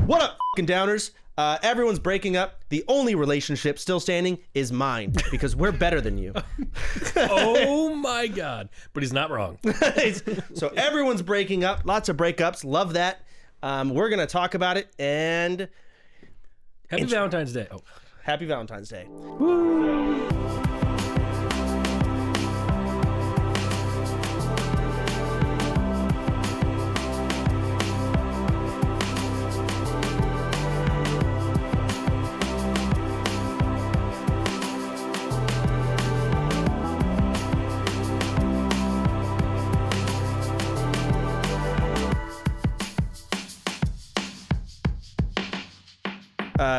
What up, fucking downers? Everyone's breaking up. The only relationship still standing is mine because we're better than you. Oh my God. But he's not wrong. So everyone's breaking up. Lots of breakups. Love that. We're going to talk about it. And Happy Valentine's Day. Oh, happy Valentine's Day. woo.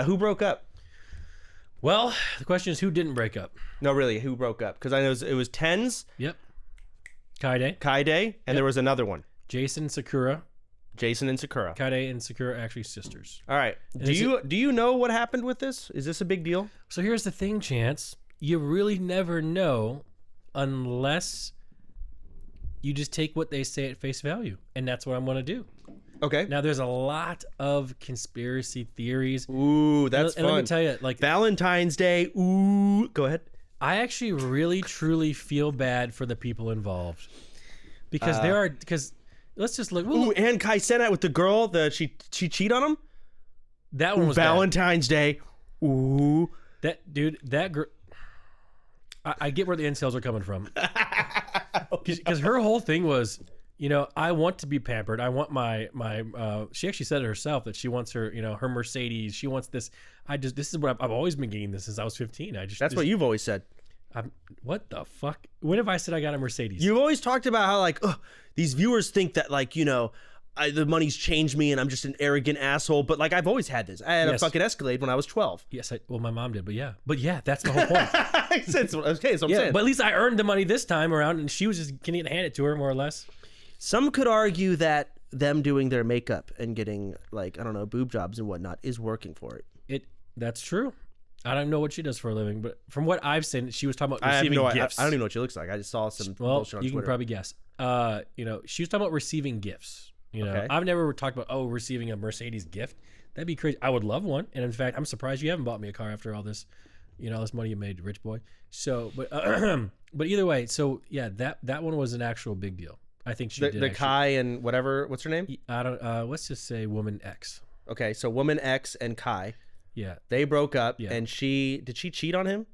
Who broke up? Well, the question is, who didn't break up? No, really, who broke up? Because I know it was Tenz, Yep. Kyedae, and there was another one. Jason, Sakura. Jason and Sakura. Kyedae and Sakura are actually sisters. All right. Do you know what happened with this? Is this a big deal? So here's the thing, Chance. You really never know unless you just take what they say at face value. And that's what I'm going to do. Okay. Now, there's a lot of conspiracy theories. Ooh, that's fun. And let me tell you, like, Valentine's Day. Ooh. Go ahead. I actually really, truly feel bad for the people involved. Because let's just look. Ooh, and Kai Cenat with the girl, she cheat on him? That one was Valentine's Day. Ooh. That girl. I get where the incels are coming from. Because her whole thing was, I want to be pampered. I want my she actually said it herself that she wants her, her Mercedes. She wants this. This is what I've always been getting this since I was 15. That's what you've always said. What the fuck? When have I said I got a Mercedes? You've always talked about how these viewers think that the money's changed me and I'm just an arrogant asshole. But I've always had this. I had a fucking Escalade when I was 12. Yes, well, my mom did, but yeah, that's the whole point. Okay, so I'm saying. But at least I earned the money this time around, and she was just getting it handed to her, more or less. Some could argue that them doing their makeup and getting boob jobs and whatnot is working for it. That's true. I don't know what she does for a living, but from what I've seen, she was talking about receiving gifts. I don't even know what she looks like. I just saw some bullshit on Twitter. You can probably guess. She was talking about receiving gifts. Okay. I've never talked about receiving a Mercedes gift. That'd be crazy. I would love one, and in fact, I'm surprised you haven't bought me a car after all this, this money you made, rich boy. So, but either way, so yeah, that one was an actual big deal. I think she did. The Kai and whatever, what's her name? I don't. Let's just say woman X. Okay, so woman X and Kai. Yeah, they broke up, and did she cheat on him?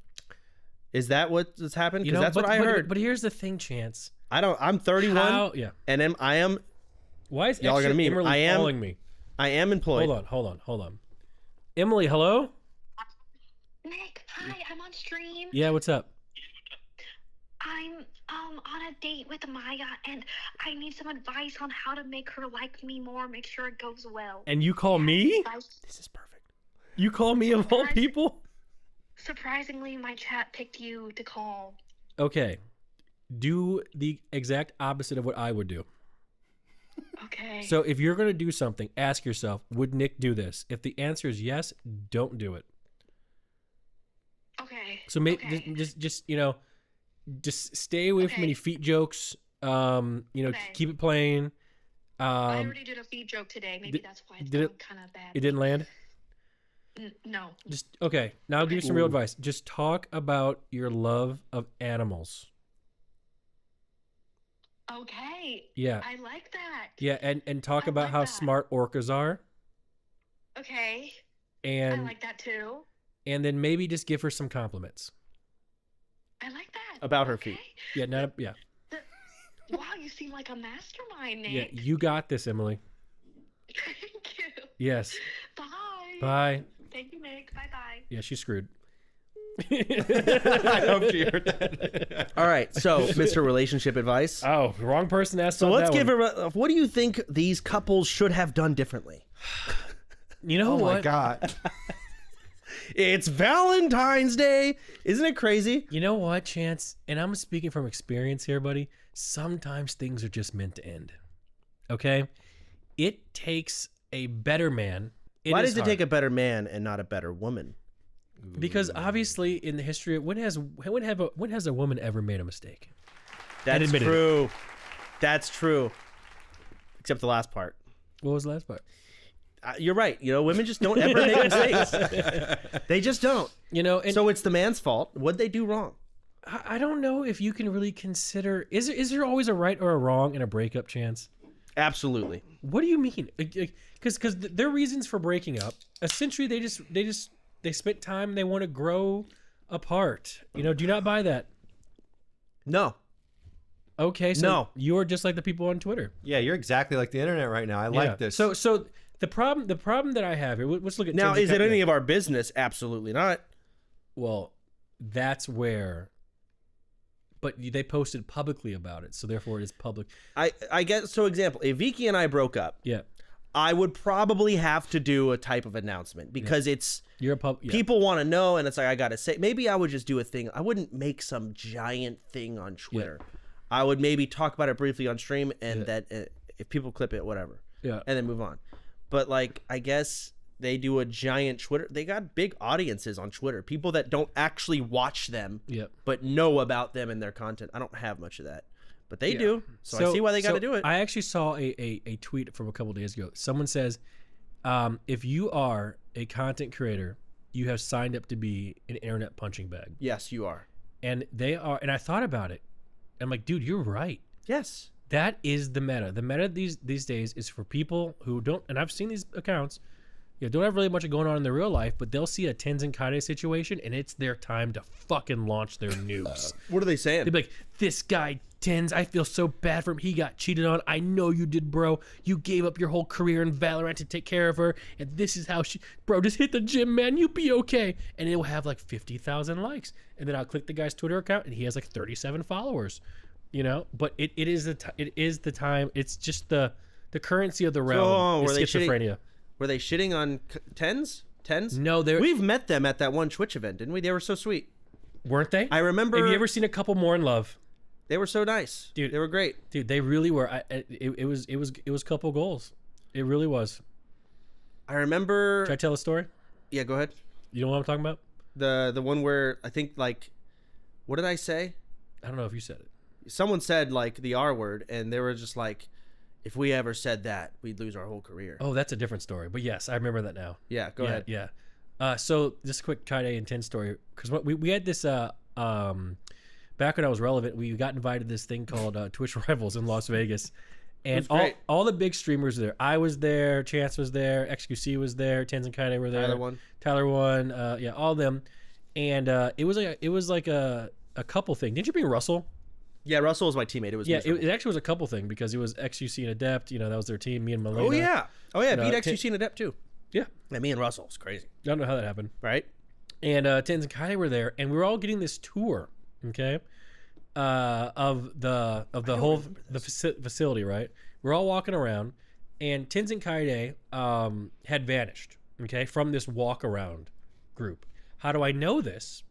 Is that what's happened? Because that's what I heard. But here's the thing, Chance. I'm 31. And I am. Why is ExtraEmily calling me? I am employed. Hold on. Emily, hello. Nick, hi. I'm on stream. Yeah, what's up? I'm on a date with Maya, and I need some advice on how to make her like me more, make sure it goes well. And you call me? This is perfect. You call me of all people? Surprisingly, my chat picked you to call. Okay. Do the exact opposite of what I would do. Okay. So if you're going to do something, ask yourself, would Nick do this? If the answer is yes, don't do it. Okay. So just stay away from any feet jokes. Keep it plain. I already did a feet joke today. Maybe that's why it's kind of bad. It didn't land? No. Okay. Now I'll give you some real advice. Just talk about your love of animals. Okay. Yeah. I like that. Yeah, and talk about how smart orcas are. Okay. And I like that too. And then maybe just give her some compliments. I like that. About her feet. Yeah, Wow, you seem like a mastermind, Nick. Yeah, you got this, Emily. Thank you. Yes. Bye. Bye. Thank you, Nick. Bye-bye. Yeah, she's screwed. I hope she heard that. All right, so Mr. Relationship Advice. Oh, wrong person asked. So let's give her. What do you think these couples should have done differently? You know what? Oh my God. It's Valentine's Day. Isn't it crazy? You know what, Chance? And I'm speaking from experience here, buddy. Sometimes things are just meant to end. Okay? It takes a better man. Why does it take a better man and not a better woman? Because obviously in the history, when has a woman ever made a mistake? That's true. That's true. Except the last part. What was the last part? you're right. You know, women just don't ever make mistakes. They just don't. You know, and so it's the man's fault. What'd they do wrong? I don't know if you can really consider. Is there always a right or a wrong in a breakup, Chance? Absolutely. What do you mean? Because their reasons for breaking up, essentially, they spent time. They want to grow apart. You know, do you not buy that? No. Okay, so no. You're just like the people on Twitter. Yeah, you're exactly like the internet right now. I like this. So the problem that I have here. Let's look at now. Is it any of our business? Absolutely not. Well, that's where. But they posted publicly about it, so therefore it is public. I guess so. Example: if Vicky and I broke up, yeah, I would probably have to do a type of announcement because it's people want to know, and it's like I gotta say. Maybe I would just do a thing. I wouldn't make some giant thing on Twitter. Yeah. I would maybe talk about it briefly on stream, and that if people clip it, whatever. Yeah, and then move on. But like, I guess they do a giant Twitter. They got big audiences on Twitter. People that don't actually watch them, but know about them and their content. I don't have much of that, but they do. So I see why they got to do it. I actually saw a tweet from a couple days ago. Someone says, if you are a content creator, you have signed up to be an internet punching bag. Yes, you are. And they are. And I thought about it. I'm like, dude, you're right. Yes. That is the meta. The meta these days is for people who don't, and I've seen these accounts, don't have really much going on in their real life, but they'll see a Tenz and Kyedae situation, and it's their time to fucking launch their nukes. What are they saying? They'd be like, this guy, Tenz, I feel so bad for him. He got cheated on. I know you did, bro. You gave up your whole career in Valorant to take care of her, and this is how bro, just hit the gym, man. You be okay. And it will have like 50,000 likes. And then I'll click the guy's Twitter account, and he has like 37 followers. You know, but it is the time. It's just the currency of the realm. Is schizophrenia. Were they shitting on Tenz? No, we've met them at that one Twitch event, didn't we? They were so sweet, weren't they? I remember. Have you ever seen a couple more in love? They were so nice, dude. They were great, dude. They really were. It was couple goals. It really was. I remember. Should I tell a story? Yeah, go ahead. You know what I'm talking about? The one where I think like, what did I say? I don't know if you said it. Someone said like the R word, and they were just like, if we ever said that, we'd lose our whole career. Oh, that's a different story. But yes, I remember that now. Yeah, go ahead. Yeah. So just a quick Kyedae and Tenz story, because we had this back when I was relevant, we got invited to this thing called Twitch Rivals in Las Vegas, and all the big streamers were there. I was there, Chance was there, XQC was there, Tenz and Kyedae were there. Tyler won. All of them, and it was like a couple thing. Didn't you bring Russell? Yeah, Russell was my teammate. It was it actually was a couple thing because it was XQC and Adept. You know, that was their team. Me and Malena. Oh yeah, beat XQC and Adept too. Yeah, me and Russell. It's crazy. I don't know how that happened. Right. And Tenz and Kyedae were there, and we were all getting this tour, okay, of the whole facility. Right. We're all walking around, and Tenz and Kyedae had vanished, okay, from this walk around group. How do I know this?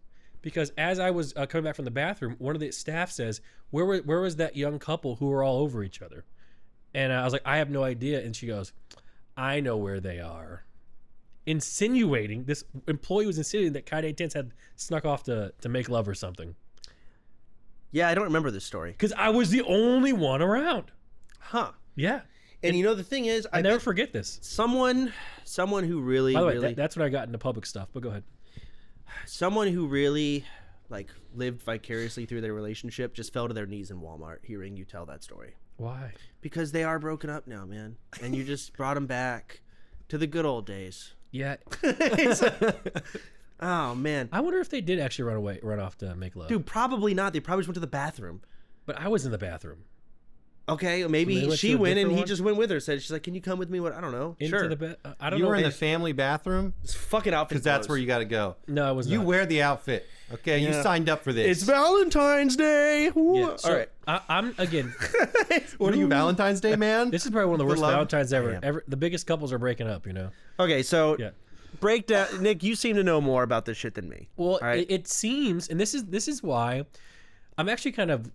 Because as I was coming back from the bathroom, one of the staff says, where was that young couple who were all over each other? And I was like, I have no idea. And she goes, I know where they are. Insinuating, this employee was insinuating that Kyedae Tenz had snuck off to make love or something. Yeah, I don't remember this story. Because I was the only one around. Huh. Yeah. And you know, the thing is, I never forget this. Someone who really... By the way, that's when I got into public stuff, but go ahead. Someone who really like lived vicariously through their relationship just fell to their knees in Walmart hearing you tell that story. Why? Because they are broken up now, man, and you just brought them back to the good old days. Yeah. Oh man, I wonder if they did actually run off to make love. Dude, probably not. They probably just went to the bathroom. But I was in the bathroom. Okay, maybe she went and he just went with her. She's like, "Can you come with me?" What? I don't know. Into sure. The bed. I don't you know. You were in the family bathroom. It's fucking outfit. Because that's where you got to go. No, I was not. You wear the outfit. Okay, you signed up for this. It's Valentine's Day. Yeah, so all right. I'm again. What are you, Valentine's Day, man? This is probably one of the worst Valentines ever. The biggest couples are breaking up. You know. Okay, so breakdown. Nick, you seem to know more about this shit than me. Well, it seems, and this is why I'm actually kind of.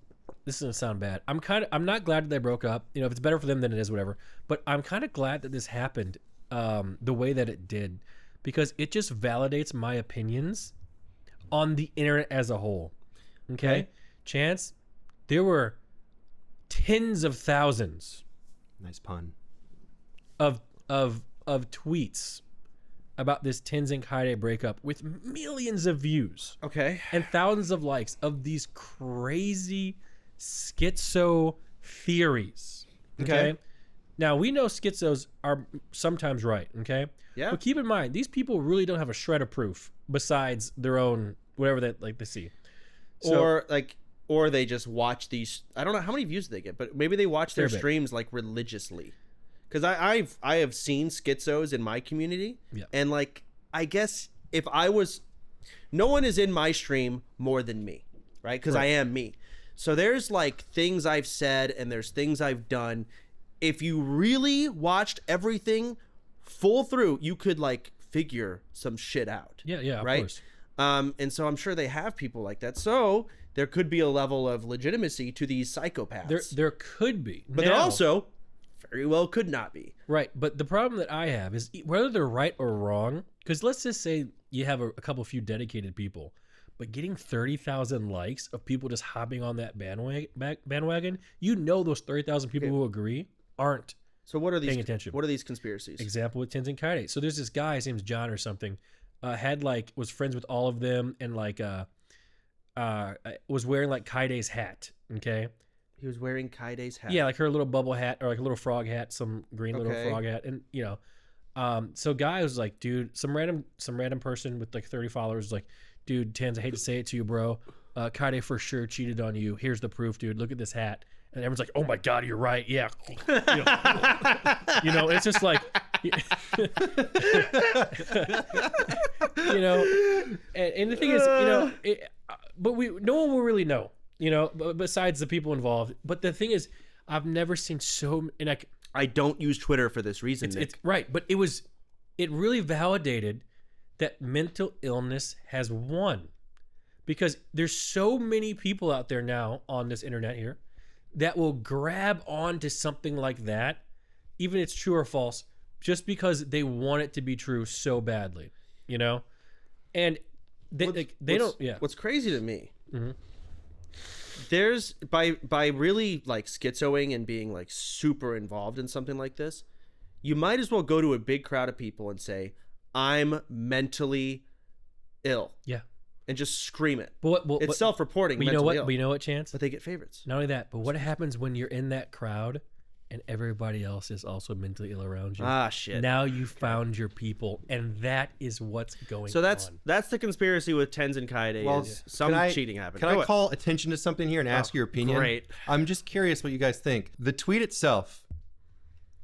This is gonna sound bad. I'm not glad that they broke up. You know, if it's better for them, then it is, whatever. But I'm kind of glad that this happened the way that it did, because it just validates my opinions on the internet as a whole. Okay? Chance, there were tens of thousands. Nice pun. Of of tweets about this Tenz and Kyedae breakup with millions of views. Okay. And thousands of likes of these crazy schizo theories. Okay. Now, we know schizos are sometimes right. Okay. Yeah. But keep in mind, these people really don't have a shred of proof besides their own, whatever they like to see. So, or they just watch these. I don't know how many views they get, but maybe they watch their streams like religiously. Because I have seen schizos in my community, and like I guess if I was, no one is in my stream more than me, right? Because I am me. So there's like things I've said and there's things I've done. If you really watched everything full through, you could like figure some shit out. Yeah, right. Of course. And so I'm sure they have people like that. So there could be a level of legitimacy to these psychopaths. There could be, but there also very well could not be. Right. But the problem that I have is whether they're right or wrong, because let's just say you have a few dedicated people, but getting 30,000 likes of people just hopping on that bandwagon, you know those 30,000 people who agree aren't paying attention. What are these conspiracies? Example with Tenz and Kyedae. So there's this guy, his name's John or something, was friends with all of them and was wearing like Kyedae's hat, okay? He was wearing Kyedae's hat. Yeah, like her little bubble hat or like a little frog hat, some green little frog hat, and so guy was like, dude, some random person with like 30 followers was like, dude, Tenz, I hate to say it to you, bro, Kyedae for sure cheated on you. Here's the proof, dude. Look at this hat, and everyone's like, oh my god, you're right. Yeah, it's just like, and the thing is, but no one will really know. Besides the people involved. But the thing is, I've never seen I don't use Twitter for this reason, Nick. It's right, but it really validated that mental illness has won. Because there's so many people out there now on this internet here that will grab onto something like that, even if it's true or false, just because they want it to be true so badly, And they don't. Yeah. What's crazy to me? Mm-hmm. There's by really like schizoing and being like super involved in something like this, you might as well go to a big crowd of people and say, I'm mentally ill. Yeah. And just scream it. But it's self-reporting. But you know what? But you know what, Chance? But they get favorites. Not only that, but what happens when you're in that crowd and everybody else is also mentally ill around you? Ah, shit. Now you found your people, and that is what's going on. So that's the conspiracy with Tenz and Kyedae. Well, some cheating happened. Can I call attention to something here and ask your opinion? Great. I'm just curious what you guys think. The tweet itself,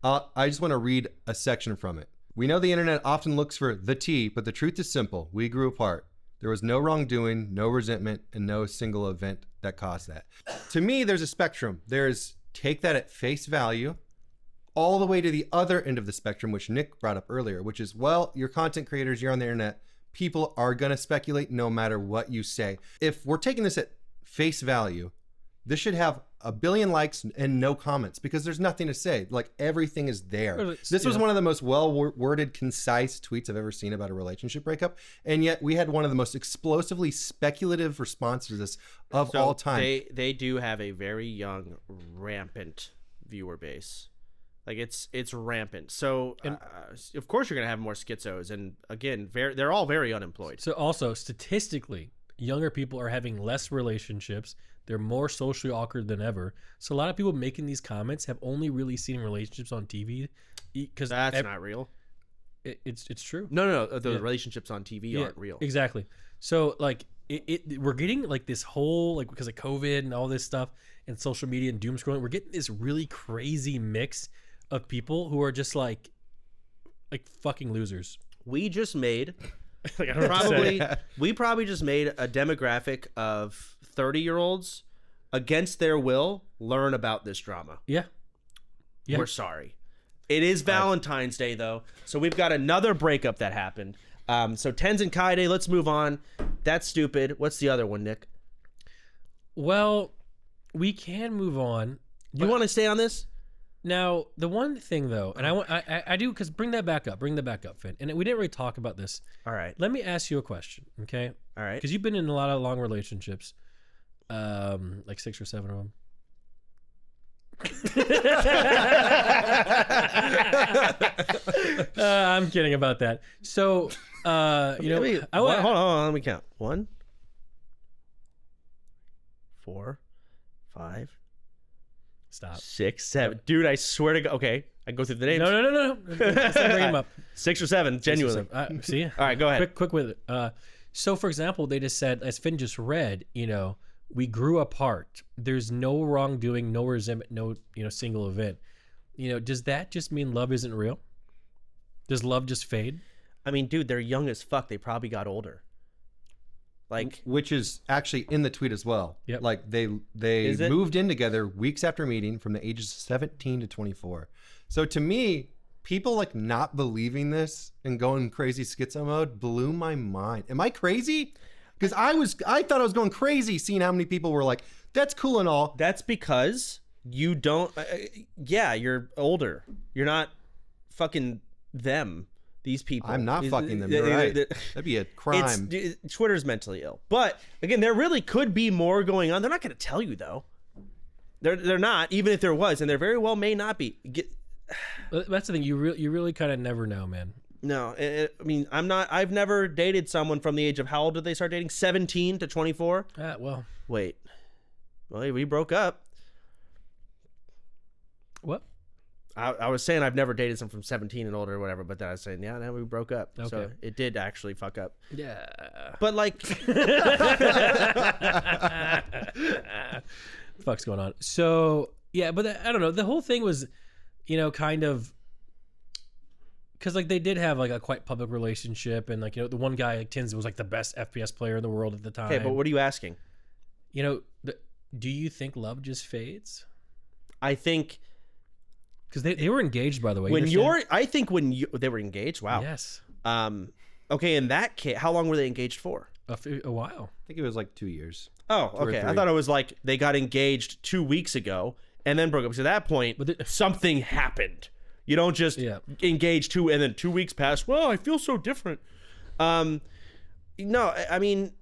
I just want to read a section from it. We know the internet often looks for the tea, but the truth is simple. We grew apart. There was no wrongdoing, no resentment, and no single event that caused that. To me, there's a spectrum. There's take that at face value, all the way to the other end of the spectrum, which Nick brought up earlier, which is, well, you're content creators, you're on the internet. People are going to speculate no matter what you say. If we're taking this at face value, this should have 1 billion likes and no comments because there's nothing to say. Like, everything is there. This was one of the most well-worded, concise tweets I've ever seen about a relationship breakup. And yet we had one of the most explosively speculative responses to this of all time. They do have a very young, rampant viewer base. Like, it's rampant. So, of course you're going to have more schizos. And again, they're all very unemployed. So also, statistically, younger people are having less relationships. They're more socially awkward than ever. So a lot of people making these comments have only really seen relationships on TV. Because that's not real. It's true. No. The relationships on TV aren't real. Exactly. So like we're getting like this whole, like, because of COVID and all this stuff and social media and doom scrolling, we're getting this really crazy mix of people who are just like fucking losers. We just made like, we probably just made a demographic of 30-year-olds against their will learn about this drama. Yeah. We're sorry. It is Valentine's Day though, so we've got another breakup that happened. So Tenz and Kyedae, let's move on. That's stupid. What's the other one, Nick? Well, we can move on. You want to stay on this? Now, the one thing though, and I do, because bring that back up, Finn. And we didn't really talk about this. All right. Let me ask you a question, okay? All right. Because you've been in a lot of long relationships, like 6 or 7 of them. I'm kidding about that. So, hold on, let me count. 1, 4, 5. Stop. 6, 7. Dude, I swear to God. Okay, I go through the names. No. Let's not bring them up. 6 or 7, genuinely. See? All right, go ahead. Quick with it. So, for example, they just said, as Finn just read, we grew apart. There's no wrongdoing, no resentment, no single event. Does that just mean love isn't real? Does love just fade? I mean, dude, they're young as fuck. They probably got older. Like, which is actually in the tweet as well. Yep. Like they moved in together weeks after meeting from the ages of 17 to 24. So to me, people like not believing this and going crazy schizo mode blew my mind. Am I crazy? Because I thought I was going crazy seeing how many people were like, that's cool and all. That's because you don't. You're older. You're not fucking them. These people. I'm not fucking them. You're right. That'd be a crime. Twitter's mentally ill. But again, there really could be more going on. They're not going to tell you though. They're not. Even if there was, and there very well may not be. That's the thing. You really kind of never know, man. No, I mean, I've never dated someone from the age of, how old did they start dating? 17 to 24. Wait. Well, we broke up. What? I was saying I've never dated someone from 17 and older or whatever, but then I was saying, yeah, now we broke up. Okay. So it did actually fuck up. Yeah. But like, fuck's going on. So yeah, but I don't know. The whole thing was, kind of, because like they did have like a quite public relationship, and like the one guy like Tenz was like the best FPS player in the world at the time. Okay, but what are you asking? Do you think love just fades? I think. Because they were engaged, by the way. They were engaged. Wow. Yes. Okay. In that case, how long were they engaged for? A while. I think it was like 2 years. Oh, okay. I thought it was like they got engaged 2 weeks ago and then broke up. So at that point, something happened. You don't just engage and then 2 weeks pass. Well, I feel so different. No, I mean,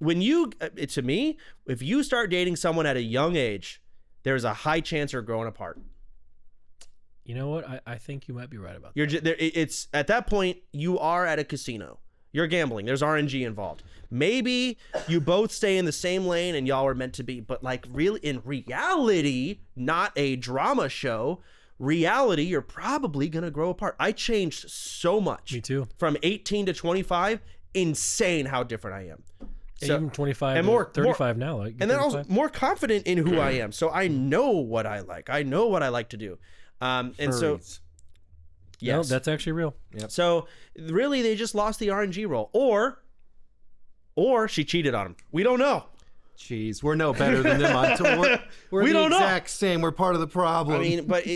to me, if you start dating someone at a young age, there's a high chance you're growing apart. You know what? I think you might be right about that. It's at that point you are at a casino. You're gambling. There's RNG involved. Maybe you both stay in the same lane and y'all are meant to be, but like really in reality, not a drama show. Reality, you're probably gonna grow apart. I changed so much. Me too. From 18 to 25, insane how different I am. So, even 25 and more 35 now. Like, and then I was more confident in who I am. So I know what I like. I know what I like to do. And so, yes, no, that's actually real. Yep. So really, they just lost the RNG role, or she cheated on him. We don't know. Jeez, we're no better than them. We're the exact same. We're part of the problem. I mean, but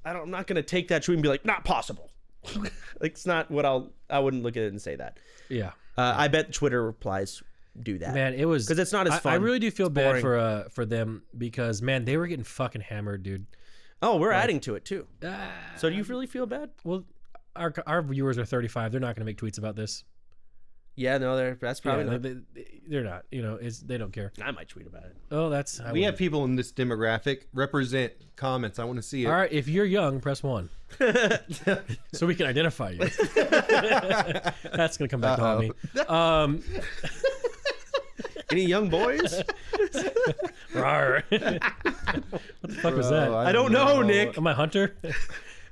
I'm not gonna take that tweet and be like, not possible. Like, it's not what I wouldn't look at it and say that. Yeah. I bet Twitter replies do that. Man, it was because it's not as fun. I really do feel bad for them because man, they were getting fucking hammered, dude. Oh, we're adding to it too. So do you really feel bad? Well, our viewers are 35. They're not going to make tweets about this. Yeah, no, that's probably not. They're not. They don't care. I might tweet about it. Oh, we have people in this demographic. Represent comments. I want to see it. All right, if you're young, press 1. So we can identify you. That's going to come back to haunt me. Any young boys? What the fuck was that? I don't know, Nick. Am I Hunter?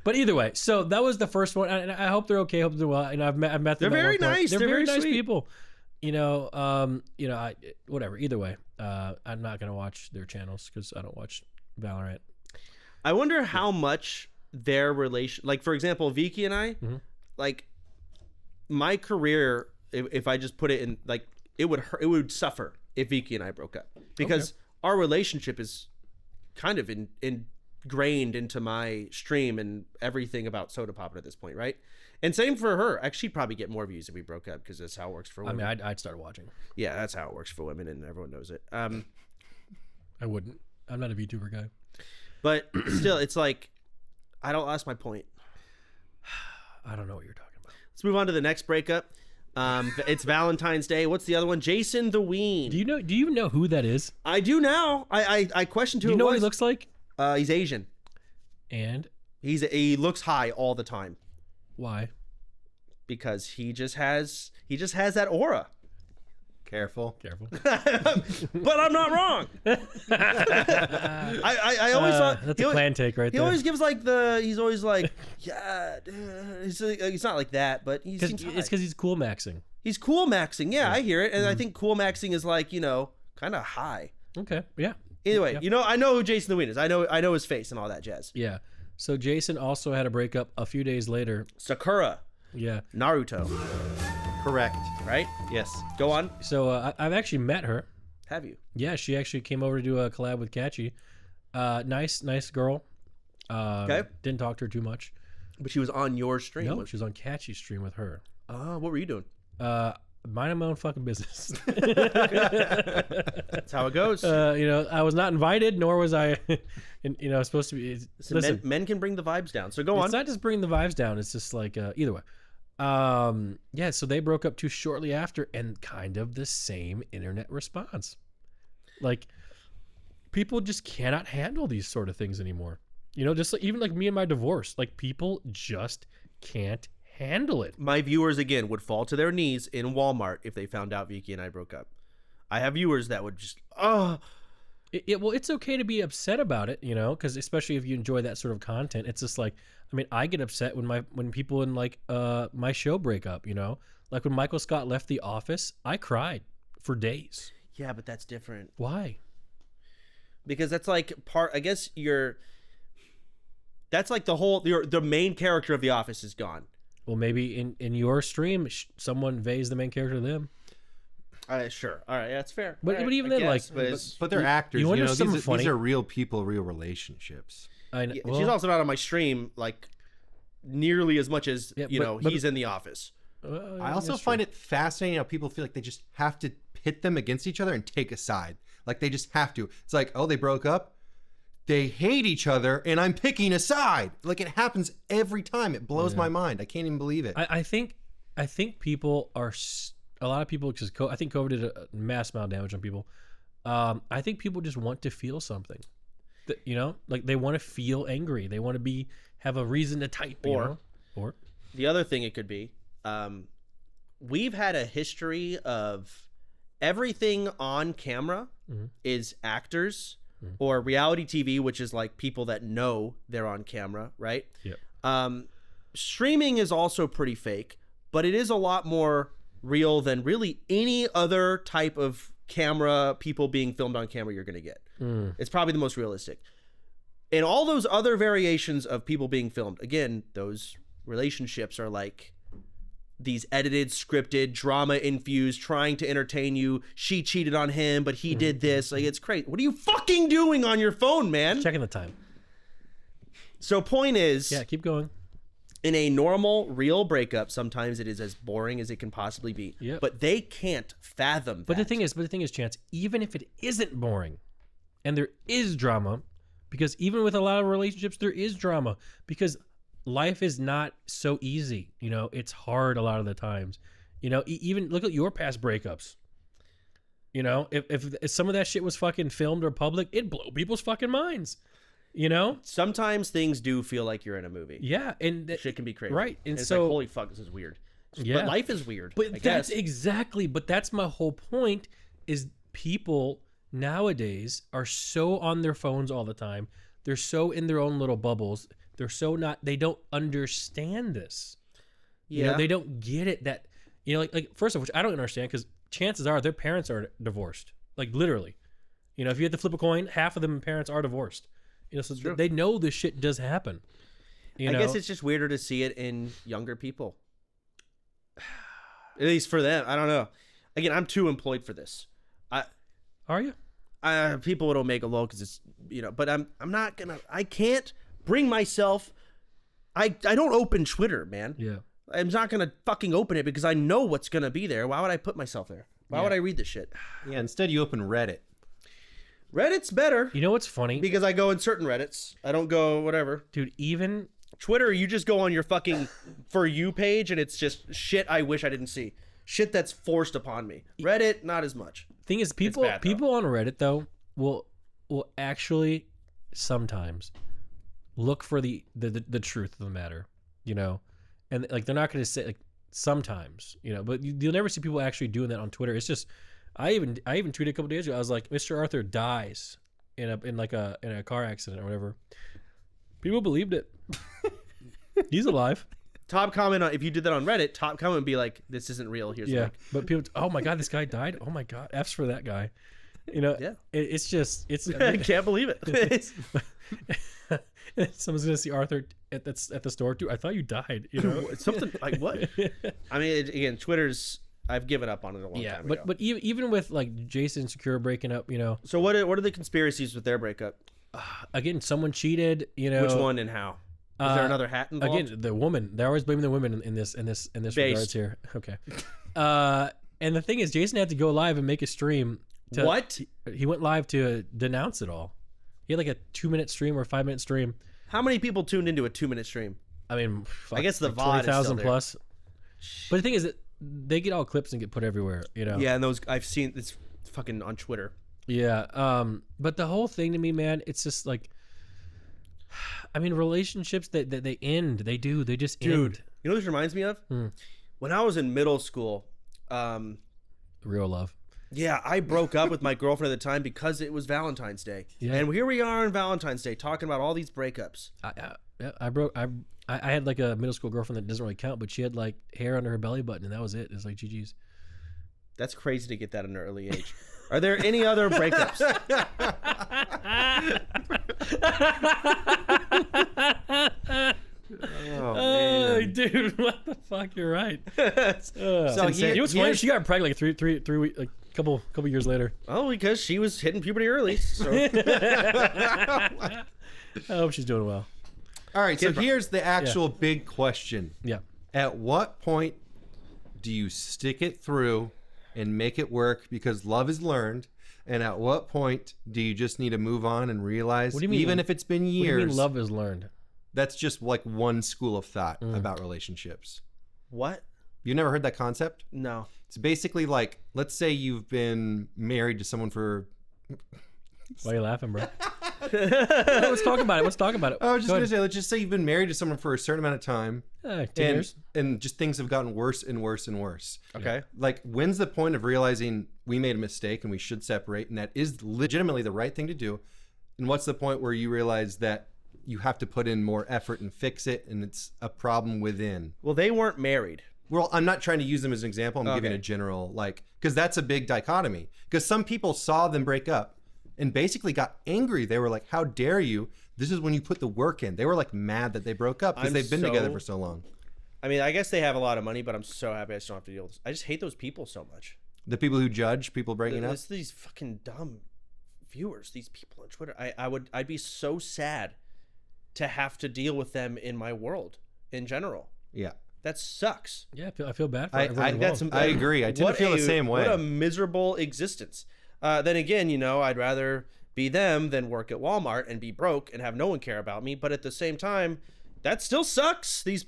But either way, so that was the first one, and I hope they're okay. Hope they're well. And I've met them. They're very nice. They're very nice sweet people. Whatever. Either way, I'm not gonna watch their channels because I don't watch Valorant. I wonder how much their relation, like for example, Vicky and I, like my career. If I just put it in, like it would suffer if Vicky and I broke up because our relationship is kind of ingrained into my stream and everything about sodapoppin at this point, right? And same for her. Actually, she'd probably get more views if we broke up because that's how it works for women. I mean, I'd start watching. Yeah, that's how it works for women, and everyone knows it. I wouldn't. I'm not a VTuber guy. But still, it's like that's my point. I don't know what you're talking about. Let's move on to the next breakup. It's Valentine's Day. What's the other one? Jasontheween. Do you know who that is? I do now. I questioned who it was. Do you know what he looks like? He's Asian. And he looks high all the time. why? Because he just has that aura. Careful. But I'm not wrong. I always thought that's a clan take right there. He always gives he's always like, yeah, he's not like that, but he seems high. It's because he's cool maxing. He's cool maxing. Yeah, I hear it. And I think cool maxing is like, kind of high. Okay. Yeah. Anyway, I know who Jasontheween is. I know his face and all that jazz. Yeah. So Jason also had a breakup a few days later. Sakura. Yeah. Naruto. Correct. Right? Yes. Go on. So I've actually met her. Have you? Yeah, she actually came over to do a collab with Kyedae. Nice girl. Okay. Didn't talk to her too much. But she was on your stream. No, she was on Kyedae's stream with her. What were you doing? Minding my own fucking business. That's how it goes. I was not invited, nor was I, supposed to be. Listen, men can bring the vibes down. So go on. It's not just bringing the vibes down. It's just like either way. So they broke up too shortly after, and kind of the same internet response. Like, people just cannot handle these sort of things anymore. Just like, even like me and my divorce, like people just can't handle it. My viewers again would fall to their knees in Walmart if they found out Vicky and I broke up. I have viewers that would just well, it's okay to be upset about it, because especially if you enjoy that sort of content. It's just like, I get upset when people in like my show break up. Like when Michael Scott left The Office, I cried for days. Yeah, but that's different. Why? Because that's like I guess that's like the main character of The Office is gone. Well, maybe in your stream, someone Vei's the main character to them. Sure. All right, that's fair. But even then, but they're actors. These are real people, real relationships. I know. She's also not on my stream like nearly as much as he's in The Office. I also find it fascinating how people feel like they just have to pit them against each other and take a side. Like they just have to. It's like, oh, they broke up. They hate each other, and I'm picking a side. Like it happens every time. It blows my mind. I can't even believe it. I think people are a lot of people, because I think COVID did a mass amount of damage on people. I think people just want to feel something. Like they want to feel angry. They want to have a reason to type. Or the other thing it could be, we've had a history of everything on camera is actors. Or reality TV, which is like people that know they're on camera, right? Yep. Streaming is also pretty fake, but it is a lot more real than really any other type of camera, people being filmed on camera you're going to get. It's probably the most realistic. And all those other variations of people being filmed, again, those relationships are like these edited, scripted, drama-infused, trying to entertain you. She cheated on him, but he did this. Like, it's crazy. What are you fucking doing on your phone, man? Checking the time. So point is... Yeah, keep going. In a normal, real breakup, sometimes it is as boring as it can possibly be. Yep. But they can't fathom that. But the thing is, Chance, even if it isn't boring, and there is drama, because even with a lot of relationships, there is drama, because... life is not so easy. It's hard a lot of the times. Even look at your past breakups. If some of that shit was fucking filmed or public, it'd blow people's fucking minds. Sometimes things do feel like you're in a movie. Yeah, and shit can be crazy. Right, and it's so like, holy fuck, this is weird. Yeah, but life is weird. But that's exactly. But that's my whole point. Is people nowadays are so on their phones all the time. They're so in their own little bubbles. They're so they don't understand this. Yeah. They don't get it that, like first of which I don't understand, because chances are their parents are divorced. Like literally. If you had to flip a coin, half of them parents are divorced. So they know this shit does happen. I guess it's just weirder to see it in younger people. At least for them. I don't know. Again, I'm too employed for this. Are you? People would Omega low because it's, but I'm not gonna, I can't bring myself. I don't open Twitter, man. Yeah. I'm not gonna fucking open it because I know what's gonna be there. Why would I put myself there? Why would I read this shit? Yeah. Instead, you open Reddit. Reddit's better. You know what's funny? Because I go in certain Reddits. I don't go whatever. Dude, even Twitter, you just go on your fucking For You page and it's just shit I wish I didn't see. Shit that's forced upon me. Reddit, not as much. Thing is, people on Reddit though will actually sometimes look for the truth of the matter, you know, and like they're not going to say like sometimes, you know, but you'll never see people actually doing that on Twitter. It's just I even tweeted a couple days ago. I was like, Mr. Arthur dies in a car accident or whatever. People believed it. He's alive. Top comment on, if you did that on Reddit, top comment would be like, "This isn't real." Here's yeah, but people, oh my god, this guy died. Oh my god, F's for that guy. You know, yeah. It's just I can't believe it. Someone's gonna see Arthur at the store too. I thought you died. You know, something like what? I mean, again, Twitter's. I've given up on it a long time ago. But even with like Jason and Sakura breaking up, you know. So what are the conspiracies with their breakup? Again, someone cheated. You know, which one and how? Is there another hat involved? Again, the woman. They're always blaming the women in this regards here. Okay. And the thing is, Jason had to go live and make a stream. What? He went live to denounce it all. He had like a 2-minute stream or a 5-minute stream. How many people tuned into a 2-minute stream? I mean, I guess the like VOD 20,000 is plus. But the thing is that they get all clips and get put everywhere, you know. Yeah, and those I've seen it's fucking on Twitter. Yeah. But the whole thing to me, man, it's just like, I mean, relationships that they end, they just end. Dude, you know what this reminds me of? When I was in middle school, real love. Yeah, I broke up with my girlfriend at the time because it was Valentine's Day. Yeah. And here we are on Valentine's Day talking about all these breakups. I had like a middle school girlfriend that doesn't really count, but she had like hair under her belly button, and that was it. It's like GG's. That's crazy to get that at an early age. Are there any other breakups? Oh, man. Dude, what the fuck? You're right. So you know what's funny? She got pregnant like three weeks, like couple years later. Oh, because she was hitting puberty early. So. I hope she's doing well. All right, so here's the actual big question. Yeah. At what point do you stick it through and make it work because love is learned? And at what point do you just need to move on and realize, even if it's been years? What do you mean love is learned? That's just like one school of thought about relationships. What? You never heard that concept? No. It's basically like, let's say you've been married to someone for... Why are you laughing, bro? Let's talk about it. I was just going to say, let's just say you've been married to someone for a certain amount of time. 10 years. And just things have gotten worse and worse and worse. Okay. Like, when's the point of realizing we made a mistake and we should separate and that is legitimately the right thing to do? And what's the point where you realize that you have to put in more effort and fix it and it's a problem within? Well, they weren't married. Well, I'm not trying to use them as an example. I'm giving a general, like, because that's a big dichotomy. Because some people saw them break up and basically got angry. They were like, how dare you? This is when you put the work in. They were like mad that they broke up because they've been together for so long. I mean, I guess they have a lot of money, but I'm so happy I just don't have to deal with this. I just hate those people so much. The people who judge people breaking up? It's these fucking dumb viewers, these people on Twitter. I'd be so sad to have to deal with them in my world in general. Yeah. That sucks. Yeah, I feel bad for everyone. I agree. I tend to feel the same way. What a miserable existence. Then again, you know, I'd rather be them than work at Walmart and be broke and have no one care about me. But at the same time, that still sucks. These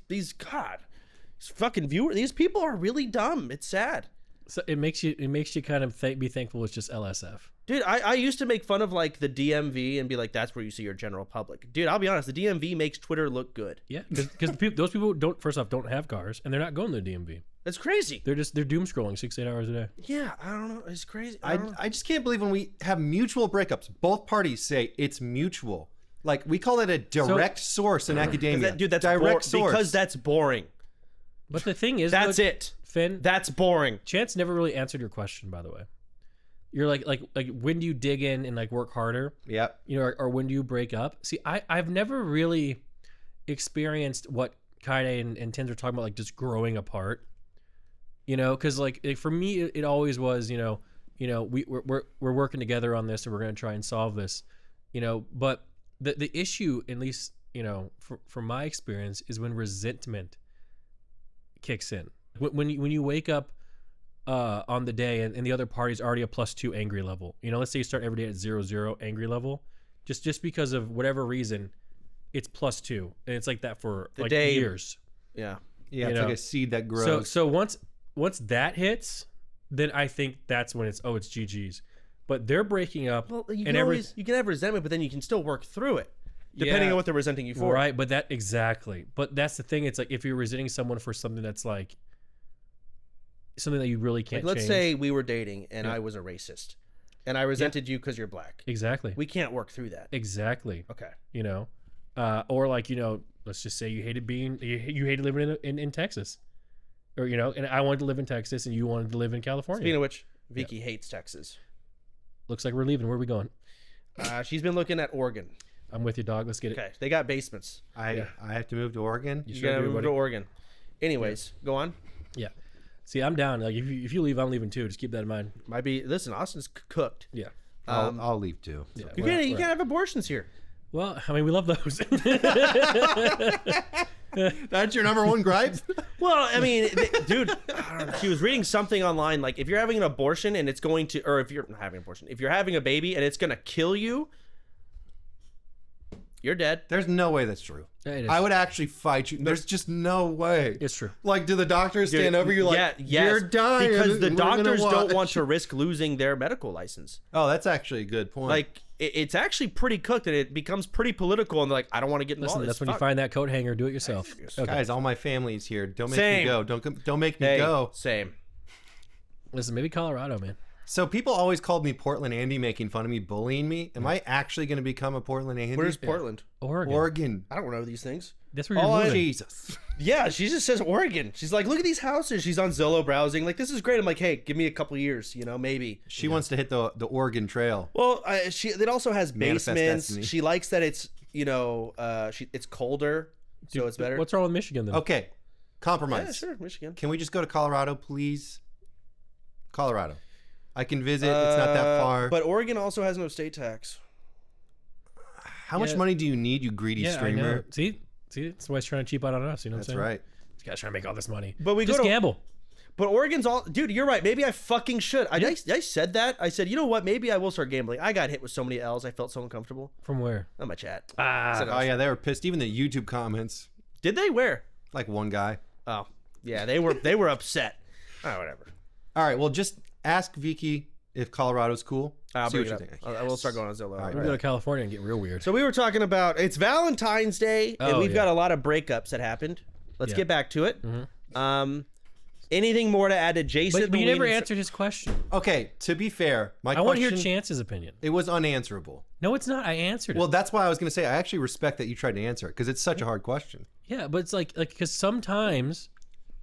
fucking viewers, these people are really dumb. It's sad. So it makes you kind of be thankful it's just LSF. Dude, I used to make fun of like the DMV and be like, that's where you see your general public. Dude, I'll be honest, the DMV makes Twitter look good. Yeah, because those people don't have cars and they're not going to the DMV. That's crazy. They're doom scrolling 6-8 hours a day. Yeah, I don't know. It's crazy. I just can't believe when we have mutual breakups, both parties say it's mutual. Like, we call it a direct source in academia. Dude, that's direct source. Because that's boring. But the thing is, that's it. Finn, that's boring. Chance never really answered your question, by the way. You're like when do you dig in and like work harder? Yep. You know, or when do you break up? See, I've never really experienced what Kyedae and Tenz are talking about, like just growing apart. You know, because like for me, it always was, we're working together on this and we're gonna try and solve this. You know, but the issue, at least from my experience, is when resentment kicks in. When you wake up on the day and the other party's already a +2 angry level. You know, let's say you start every day at 0 angry level, just because of whatever reason, it's +2, and it's like that for like years. Yeah, it's like a seed that grows. So once that hits, then I think that's when it's GG's. but they're breaking up. Well, you can have resentment, but then you can still work through it, depending on what they're resenting you for. Right, but exactly. But that's the thing. It's like if you're resenting someone for something that's like something that you really can't let's change. say we were dating and I was a racist, and I resented you because you're black. Exactly. We can't work through that. Exactly. Okay. Or like let's just say you hated living in Texas, or and I wanted to live in Texas and you wanted to live in California. Speaking of which, Vicky hates Texas. Looks like we're leaving. Where are we going? She's been looking at Oregon. I'm with you, dog. Let's get it. Okay, they got basements. I have to move to Oregon. You gotta move to Oregon. Anyways, go on. Yeah. See, I'm down. Like if you leave, I'm leaving too. Just keep that in mind. Might be. Listen, Austin's cooked. Yeah. I'll leave too. Yeah. You can't have abortions here. Well, I mean, we love those. That's your number one gripe? Well, I mean, dude, I don't know. She was reading something online like if you're having an abortion and it's going to, or if you're not having an abortion, if you're having a baby and it's going to kill you, you're dead. There's no way that's true. I would actually fight you. There's just no way. It's true. Like, do the doctors stand over you like, you're dying? Because the doctors don't want to risk losing their medical license. Oh, that's actually a good point. Like, it's actually pretty cooked and it becomes pretty political and they're like, I don't want to get involved. Listen, that's when you find that coat hanger, do it yourself. Okay. Guys, all my family's here. Don't make me go. Don't make me go. Same. Listen, maybe Colorado, man. So people always called me Portland Andy, making fun of me, bullying me. Am I actually going to become a Portland Andy? Where's Portland? Oregon. I don't know these things. That's where you're moving. Jesus. Yeah, she just says Oregon. She's like, look at these houses. She's on Zillow browsing. Like, this is great. I'm like, hey, give me a couple years, maybe. She wants to hit the Oregon Trail. Well, it also has basements. She likes that it's, it's colder, so it's better. What's wrong with Michigan, then? Okay, compromise. Yeah, sure, Michigan. Can we just go to Colorado, please? Colorado. I can visit. It's not that far. But Oregon also has no state tax. How much money do you need, you greedy streamer? I know. See, that's why he's trying to cheap out on us. You know what I'm saying? That's right. This guy's trying to make all this money. But we just gamble. But Oregon's all, dude. You're right. Maybe I fucking should. I said that. I said, you know what? Maybe I will start gambling. I got hit with so many L's. I felt so uncomfortable. From where? On my chat. Oh yeah, they were pissed. Even the YouTube comments. Did they? Where? Like one guy. Oh yeah, they were upset. Oh, whatever. All right. Well, just ask Vicky if Colorado's cool. I'll bring it up. I will start going on Zillow. We're going to California and get real weird. So we were talking about, it's Valentine's Day, and we've got a lot of breakups that happened. Let's get back to it. Mm-hmm. Anything more to add to Jason? But you never answered his question. Okay, to be fair, I want to hear Chance's opinion. It was unanswerable. No, it's not. I answered it. Well, that's why I was going to say I actually respect that you tried to answer it because it's such a hard question. Yeah, but it's like because sometimes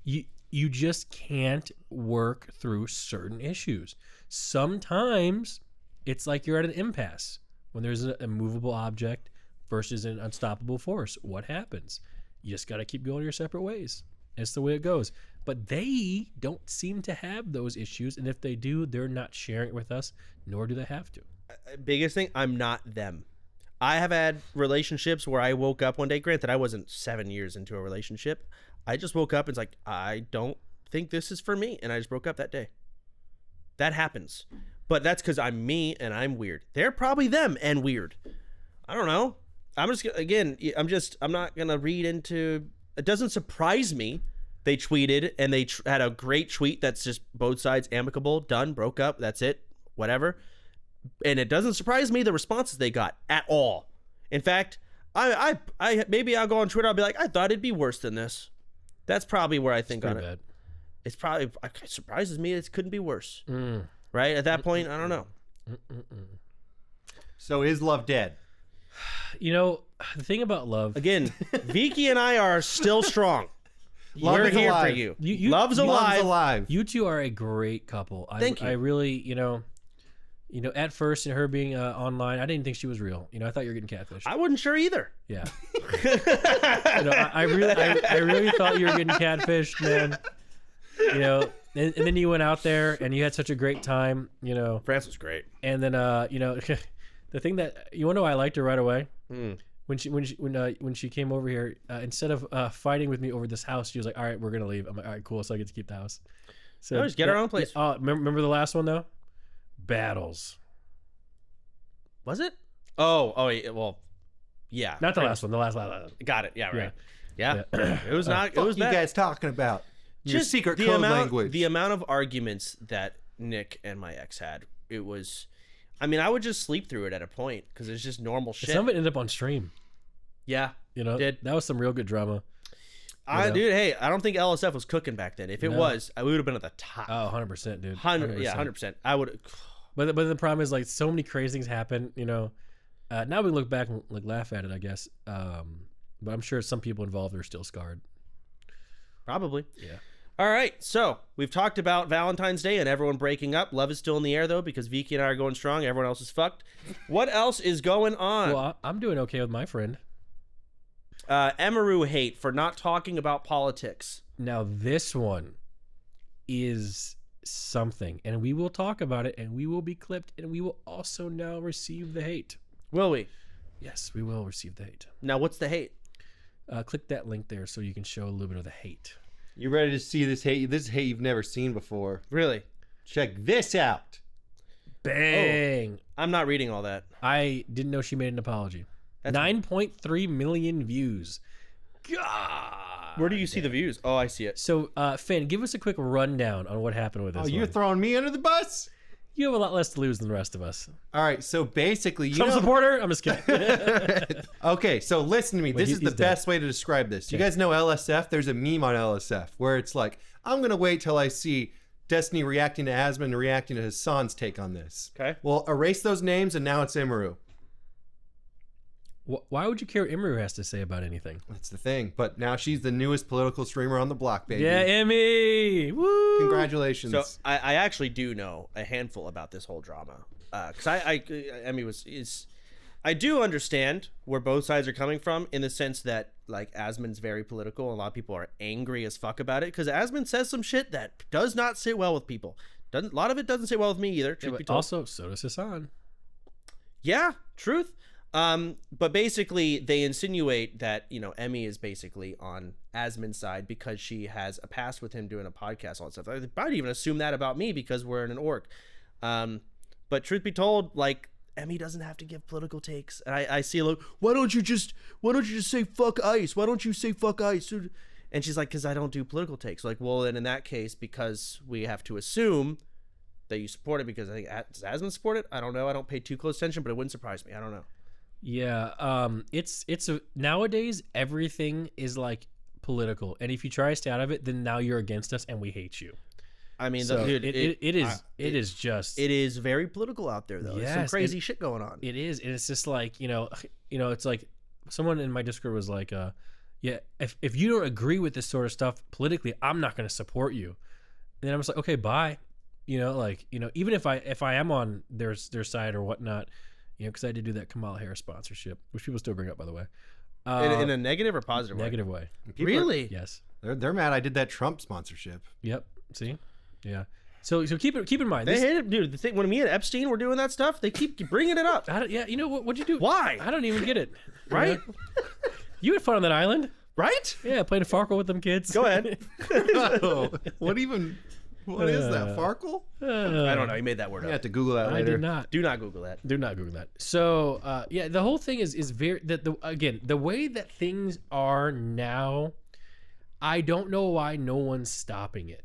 you just can't work through certain issues. Sometimes it's like you're at an impasse when there's a immovable object versus an unstoppable force. What happens? You just got to keep going your separate ways. That's the way it goes. But they don't seem to have those issues, and if they do, they're not sharing it with us, nor do they have to. Biggest thing, I'm not them. I have had relationships where I woke up one day, granted I wasn't 7 years into a relationship. I just woke up and it's like, I don't think this is for me, and I just broke up that day. That happens. But that's because I'm me and I'm weird. They're probably them and weird. I don't know. I'm not going to read into, it doesn't surprise me. They tweeted and they had a great tweet that's just both sides amicable, done, broke up, that's it, whatever. And it doesn't surprise me the responses they got at all. In fact, I maybe I'll go on Twitter, I'll be like, I thought it'd be worse than this. That's probably where I think on it. Bad. It's probably, it surprises me it couldn't be worse. Right? At that point, I don't know. So is love dead? The thing about love... Again, Vicky and I are still strong. We're here alive. for you. Love's alive. You two are a great couple. Thank you. I really, at first in her being online, I didn't think she was real. I thought you were getting catfished. I wasn't sure either. Yeah. I really thought you were getting catfished, man. And then you went out there and you had such a great time, France was great. And then, the thing that, you want to know why I liked her right away? When she came over here, instead of fighting with me over this house, she was like, all right, we're going to leave. I'm like, all right, cool. So I get to keep the house. So just get her own place. Remember the last one though? Battles. Was it? Oh, well, yeah. Not the last one. The last. Got it. Yeah, right. Yeah. It was not. It What was you bad. guys talking about? Your secret the code amount, language. The amount of arguments that Nick and my ex had, it was I mean, I would just sleep through it at a point because it's just normal shit. Some of it ended up on stream. Yeah, you know, that was some real good drama. Dude, hey, I don't think LSF was cooking back then. If it was, we would have been at the top. Oh, 100%, dude. 100%. Yeah, 100%. I would. But the problem is, like, so many crazy things happen. You know, now we look back and like laugh at it, I guess. But I'm sure some people involved are still scarred. Probably. Yeah. All right, so we've talked about Valentine's Day and everyone breaking up. Love is still in the air, though, because Vicky and I are going strong. Everyone else is fucked. What else is going on? Well, I'm doing okay with my friend. Emiru hate for not talking about politics. Now, this one is something, and we will talk about it, and we will be clipped, and we will also now receive the hate. Will we? Yes, we will receive the hate. Now, what's the hate? Click that link there so you can show a little bit of the hate. You ready to see this hate? This is hate you've never seen before. Really? Check this out. Bang! Oh, I'm not reading all that. I didn't know she made an apology. 9.3 million views. God! Where do you see the views? Oh, I see it. So, Finn, give us a quick rundown on what happened with this you're one. throwing me under the bus? You have a lot less to lose than the rest of us. All right, so basically... Trump supporter? I'm just kidding. Okay, so listen to me. This is the best way to describe this. You guys know LSF? There's a meme on LSF where it's like, I'm going to wait till I see Destiny reacting to Asmon and reacting to Hassan's take on this. Okay. Well, erase those names, and now it's Emiru. Why would you care what Emiru has to say about anything? That's the thing. But now she's the newest political streamer on the block, baby. Yeah, Emmy! Woo! Congratulations. So I actually do know a handful about this whole drama. Because Emmy I do understand where both sides are coming from in the sense that, like, Asmon's very political and a lot of people are angry as fuck about it because Asmon says some shit that does not sit well with people. A lot of it doesn't sit well with me either. Yeah, but also, so does Hassan. Yeah, truth. But basically they insinuate that, you know, Emmy is basically on Asmon's side because she has a past with him doing a podcast, all that stuff. I might even assume that about me because we're in an org. But truth be told, like, Emmy doesn't have to give political takes. And I see a look, why don't you just say fuck ICE? Why don't you say fuck ICE? And she's like, because I don't do political takes. Like, well, then in that case, because we have to assume that you support it, because I think, does Asmon support it? I don't know. I don't pay too close attention, but it wouldn't surprise me. I don't know. Yeah, nowadays everything is like political, and if you try to stay out of it, then now you're against us and we hate you. I mean, so dude, it is very political out there though. Yes, there's some crazy shit going on. It is, and it's just like, you know, it's like someone in my Discord was like, yeah, if you don't agree with this sort of stuff politically, I'm not going to support you. And then I'm just like, okay, bye. You know, like, you know, even if I am on their side or whatnot. You know, because I did do that Kamala Harris sponsorship, which people still bring up, by the way. In a negative or positive way? Negative way. Really? Yes. They're mad I did that Trump sponsorship. Yep. See? Yeah. So keep in mind. They hate it, dude. The thing, when me and Epstein were doing that stuff, they keep bringing it up. Yeah, you know what? What'd you do? Why? I don't even get it. Right? You had fun on that island. Right? Yeah, playing Farkle with them kids. Go ahead. What is that? Farkle? I don't know. You made that word up. You have to Google that later. I did not. Do not Google that. Do not Google that. So, yeah, the whole thing is very... Again, the way that things are now, I don't know why no one's stopping it.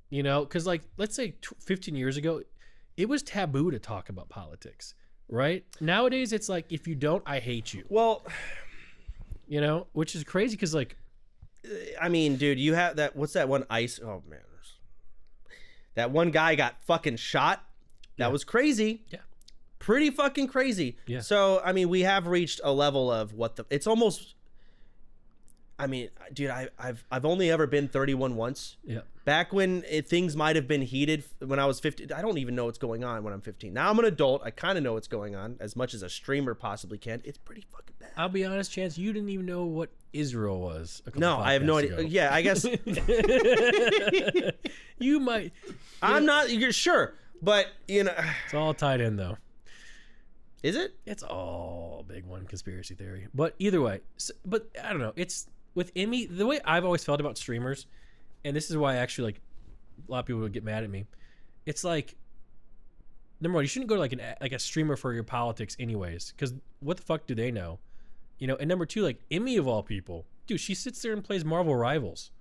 You know? Because, like, let's say 15 years ago, it was taboo to talk about politics. Right? Nowadays, it's like, if you don't, I hate you. Well... You know? Which is crazy because, like... I mean, dude, you have that... What's that one ice... Oh, man. That one guy got fucking shot. That was crazy. Yeah. Pretty fucking crazy. Yeah. So, I mean, we have reached a level of it's almost, I mean, dude, I've only ever been 31 once. Yeah. Back when things might have been heated when I was 15. I don't even know what's going on when I'm 15. Now I'm an adult. I kind of know what's going on as much as a streamer possibly can. It's pretty fucking bad. I'll be honest, Chance, you didn't even know what Israel was. No, I have no idea. Yeah, I guess. You might. I'm not. You're sure, but you know. It's all tied in, though. Is it? It's all big one conspiracy theory. But either way, but I don't know. It's with Emmy, the way I've always felt about streamers, and this is why actually, like, a lot of people would get mad at me. It's like, number one, you shouldn't go to like a streamer for your politics anyways, because what the fuck do they know? You know. And number two, like, Emmy of all people, dude, she sits there and plays Marvel Rivals.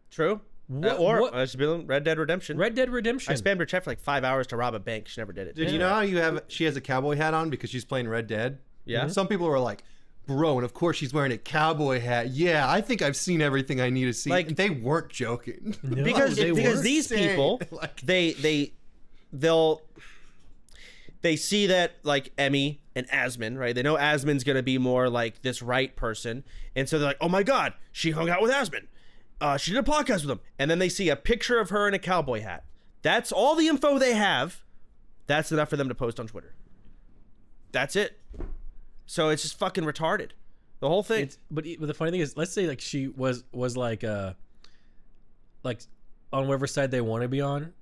True. Red Dead Redemption. Red Dead Redemption. I spammed her chat for like 5 hours to rob a bank. She never did it. Did you know how she has a cowboy hat on because she's playing Red Dead? Yeah. Mm-hmm. Some people were like, bro, and of course she's wearing a cowboy hat. Yeah, I think I've seen everything I need to see. Like, and they weren't joking. No, because these people, like, they see that like Emmy and Asmon, right? They know Asmon's gonna be more like this right person, and so they're like, oh my god, she hung out with Asmon. She did a podcast with him, and then they see a picture of her in a cowboy hat. That's all the info they have. That's enough for them to post on Twitter. That's it. So it's just fucking retarded, the whole thing. But the funny thing is, let's say like she was like on whatever side they want to be on,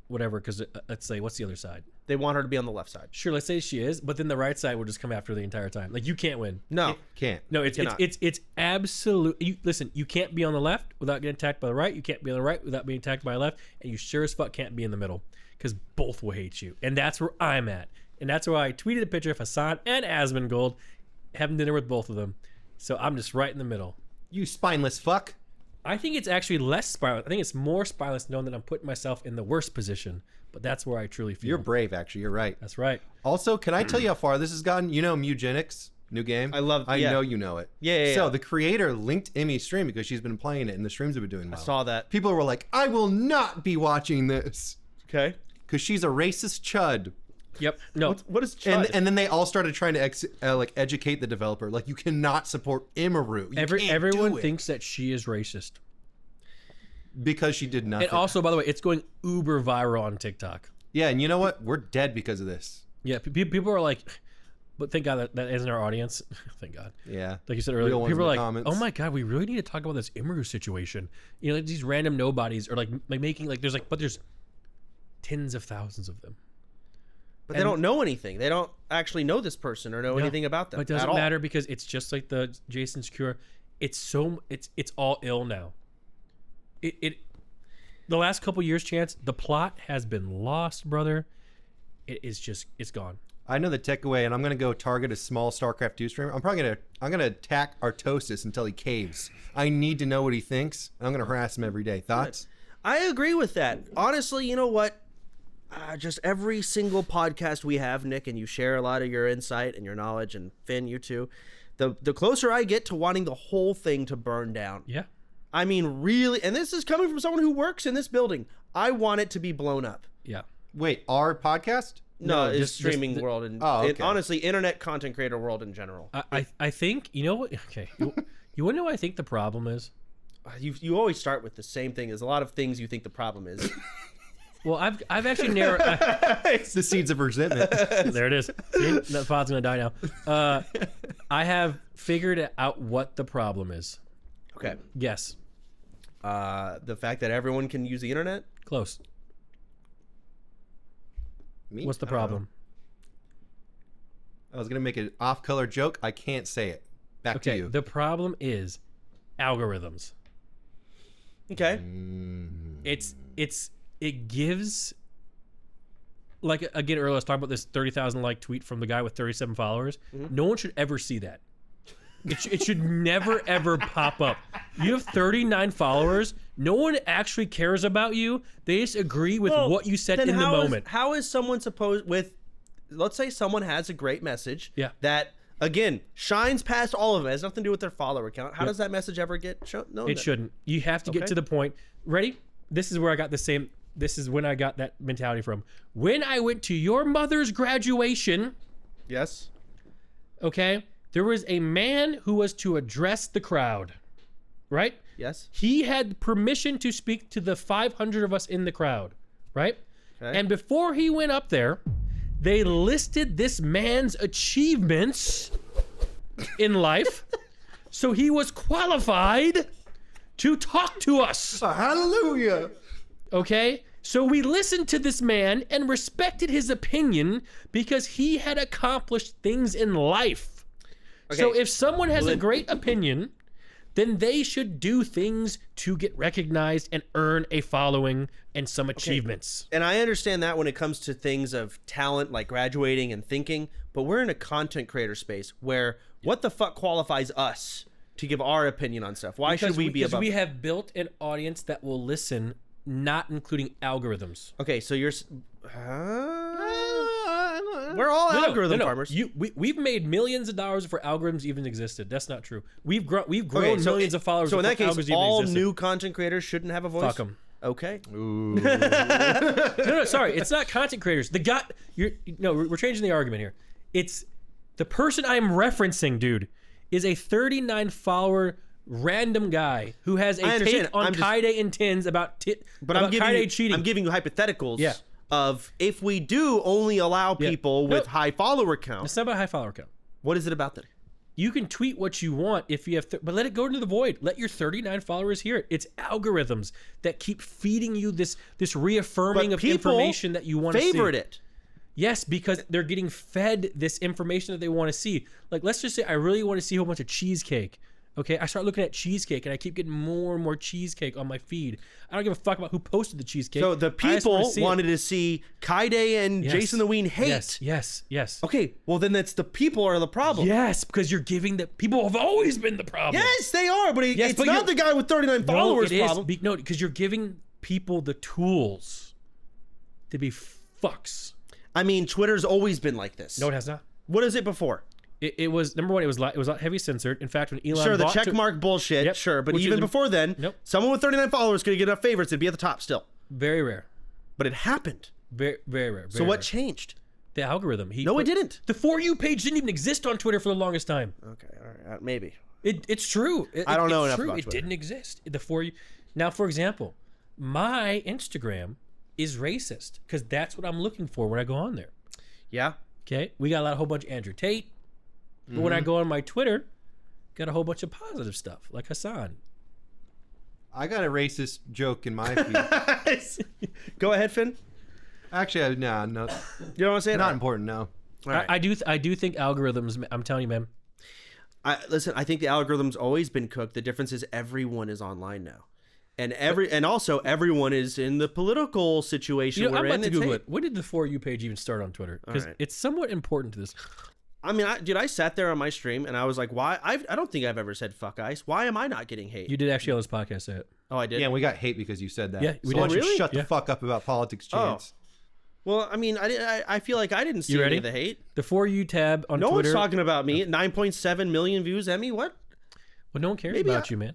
whatever. Because let's say, what's the other side? They want her to be on the left side. Sure, let's say she is, but then the right side will just come after her the entire time. Like, you can't win. No, can't. No, it's absolute. Listen, you can't be on the left without getting attacked by the right. You can't be on the right without being attacked by the left, and you sure as fuck can't be in the middle because both will hate you. And that's where I'm at. And that's why I tweeted a picture of Hassan and Asmongold having dinner with both of them. So I'm just right in the middle. You spineless fuck. I think it's actually less spineless. I think it's more spineless knowing that I'm putting myself in the worst position. But that's where I truly feel. You're brave, actually. You're right. That's right. Also, can I tell you how far this has gotten? You know Mugenics, new game? I know you know it. Yeah. So the creator linked Emmy's stream because she's been playing it and the streams have been doing well. I saw that. People were like, I will not be watching this. Okay. Because she's a racist chud. Yep. No. What is chud? And then they all started trying to educate the developer. Like, you cannot support emiru. Everyone thinks that she is racist. Because she did nothing. And also, by the way, it's going uber viral on TikTok. Yeah, and you know what? We're dead because of this. Yeah, people are like, but thank God that isn't our audience. Thank God. Yeah. Like you said earlier, people are like, comments. Oh my God, we really need to talk about this emiru situation. Like these random nobodies are like making like there's tens of thousands of them. But they don't know anything. They don't actually know this person or know anything about them. But it doesn't matter because it's just like the Jason's cure. It's all ill now. The last couple years, Chance, the plot has been lost, brother. It's gone. I know the takeaway, and I'm gonna go target a small StarCraft 2 streamer. I'm gonna attack Artosis until he caves. I need to know what he thinks. I'm gonna harass him every day. Thoughts? I agree with that. Honestly, you know what? Just every single podcast we have, Nick, and you share a lot of your insight and your knowledge, and Finn, you too. The closer I get to wanting the whole thing to burn down. Yeah. I mean, really, and this is coming from someone who works in this building. I want it to be blown up. Yeah. Wait, our podcast? No, it's streaming world and honestly, internet content creator world in general. I think, you know what? Okay. You want to know what I think the problem is? You always start with the same thing. There's a lot of things you think the problem is. Well, I've actually narrowed. It's the seeds of resentment. There it is. See? That pod's gonna die now. I have figured out what the problem is. Okay. Yes. The fact that everyone can use the internet? Close. What's the problem? I was going to make an off-color joke. I can't say it. Back to you. The problem is algorithms. Okay. It gives, like, again, earlier I was talking about this 30,000 like tweet from the guy with 37 followers. Mm-hmm. No one should ever see that. It should never, ever pop up. You have 39 followers. No one actually cares about you. They just agree with what you said in the moment. How is someone supposed let's say someone has a great message that, again, shines past all of them. It has nothing to do with their follower count. How does that message ever get shown? No, it shouldn't. You have to get to the point. Ready? This is where I got this is when I got that mentality from. When I went to your mother's graduation. Yes. Okay. There was a man who was to address the crowd, right? Yes. He had permission to speak to the 500 of us in the crowd, right? Okay. And before he went up there, they listed this man's achievements in life, so he was qualified to talk to us. Hallelujah. Okay? So we listened to this man and respected his opinion because he had accomplished things in life. Okay. So if someone has a great opinion, then they should do things to get recognized and earn a following and some achievements. And I understand that when it comes to things of talent, like graduating and thinking, but we're in a content creator space where what the fuck qualifies us to give our opinion on stuff. Why should we be above? Because we have built an audience that will listen, not including algorithms. Okay, so you're. We're all algorithm farmers. We've made millions of dollars before algorithms even existed. That's not true. We've grown millions of followers. So in that case, all existed. new content creators shouldn't have a voice. Fuck them. Okay. Ooh. No, sorry. It's not content creators. We're changing the argument here. It's the person I'm referencing, dude, is a 39 follower random guy who has a take on Kyedae Tenz about Kyedae cheating. I'm giving you hypotheticals. Yeah. Of if we do only allow people with high follower count. It's not about high follower count. What is it about then? You can tweet what you want if you have, but let it go into the void. Let your 39 followers hear it. It's algorithms that keep feeding you this reaffirming of information that you want to see. Favorite it. Yes, because they're getting fed this information that they want to see. Like, let's just say I really want to see a whole bunch of cheesecake. Okay, I start looking at cheesecake, and I keep getting more and more cheesecake on my feed. I don't give a fuck about who posted the cheesecake. So the people wanted to see Kyedae and Jasontheween hate. Yes. Okay, well then that's the people are the problem. Yes, because you're giving the people have always been the problem. Yes, they are, but it's not the guy with 39 followers problem. No, because you're giving people the tools to be fucks. I mean, Twitter's always been like this. No, it has not. What is it before? It was number one. It was heavy censored. In fact, when Elon the checkmark bullshit. Yep. Sure, but even before then, someone with 39 followers could get enough favorites to be at the top still. Very rare. But it happened. Very rare. So what changed? The algorithm. It didn't. The For You page didn't even exist on Twitter for the longest time. Okay, all right, maybe. It's true. I don't know enough about Twitter. It didn't exist. The For You. Now, for example, my Instagram is racist because that's what I'm looking for when I go on there. Yeah. Okay. We got a whole bunch of Andrew Tate. But when I go on my Twitter, got a whole bunch of positive stuff, like Hassan. I got a racist joke in my feed. Go ahead, Finn. Actually, no. You don't want to say it? Not important, no. Right. I do think algorithms, I'm telling you, man. Listen, I think the algorithm's always been cooked. The difference is everyone is online now. And also everyone is in the political situation we're in. I'm about to Google it. When did the For You page even start on Twitter? Because it's somewhat important to this. I mean, I sat there on my stream and I was like, why? I don't think I've ever said fuck ice. Why am I not getting hate? You did actually on this podcast say it. Oh, I did? Yeah, and we got hate because you said that. Yeah, we did. Why don't you shut the fuck up about politics, Chance? Well, I mean, I feel like I didn't see any of the hate. The For You tab on Twitter. No one's talking about me. 9.7 million views, Emmy? What? Well, no one cares about you, man.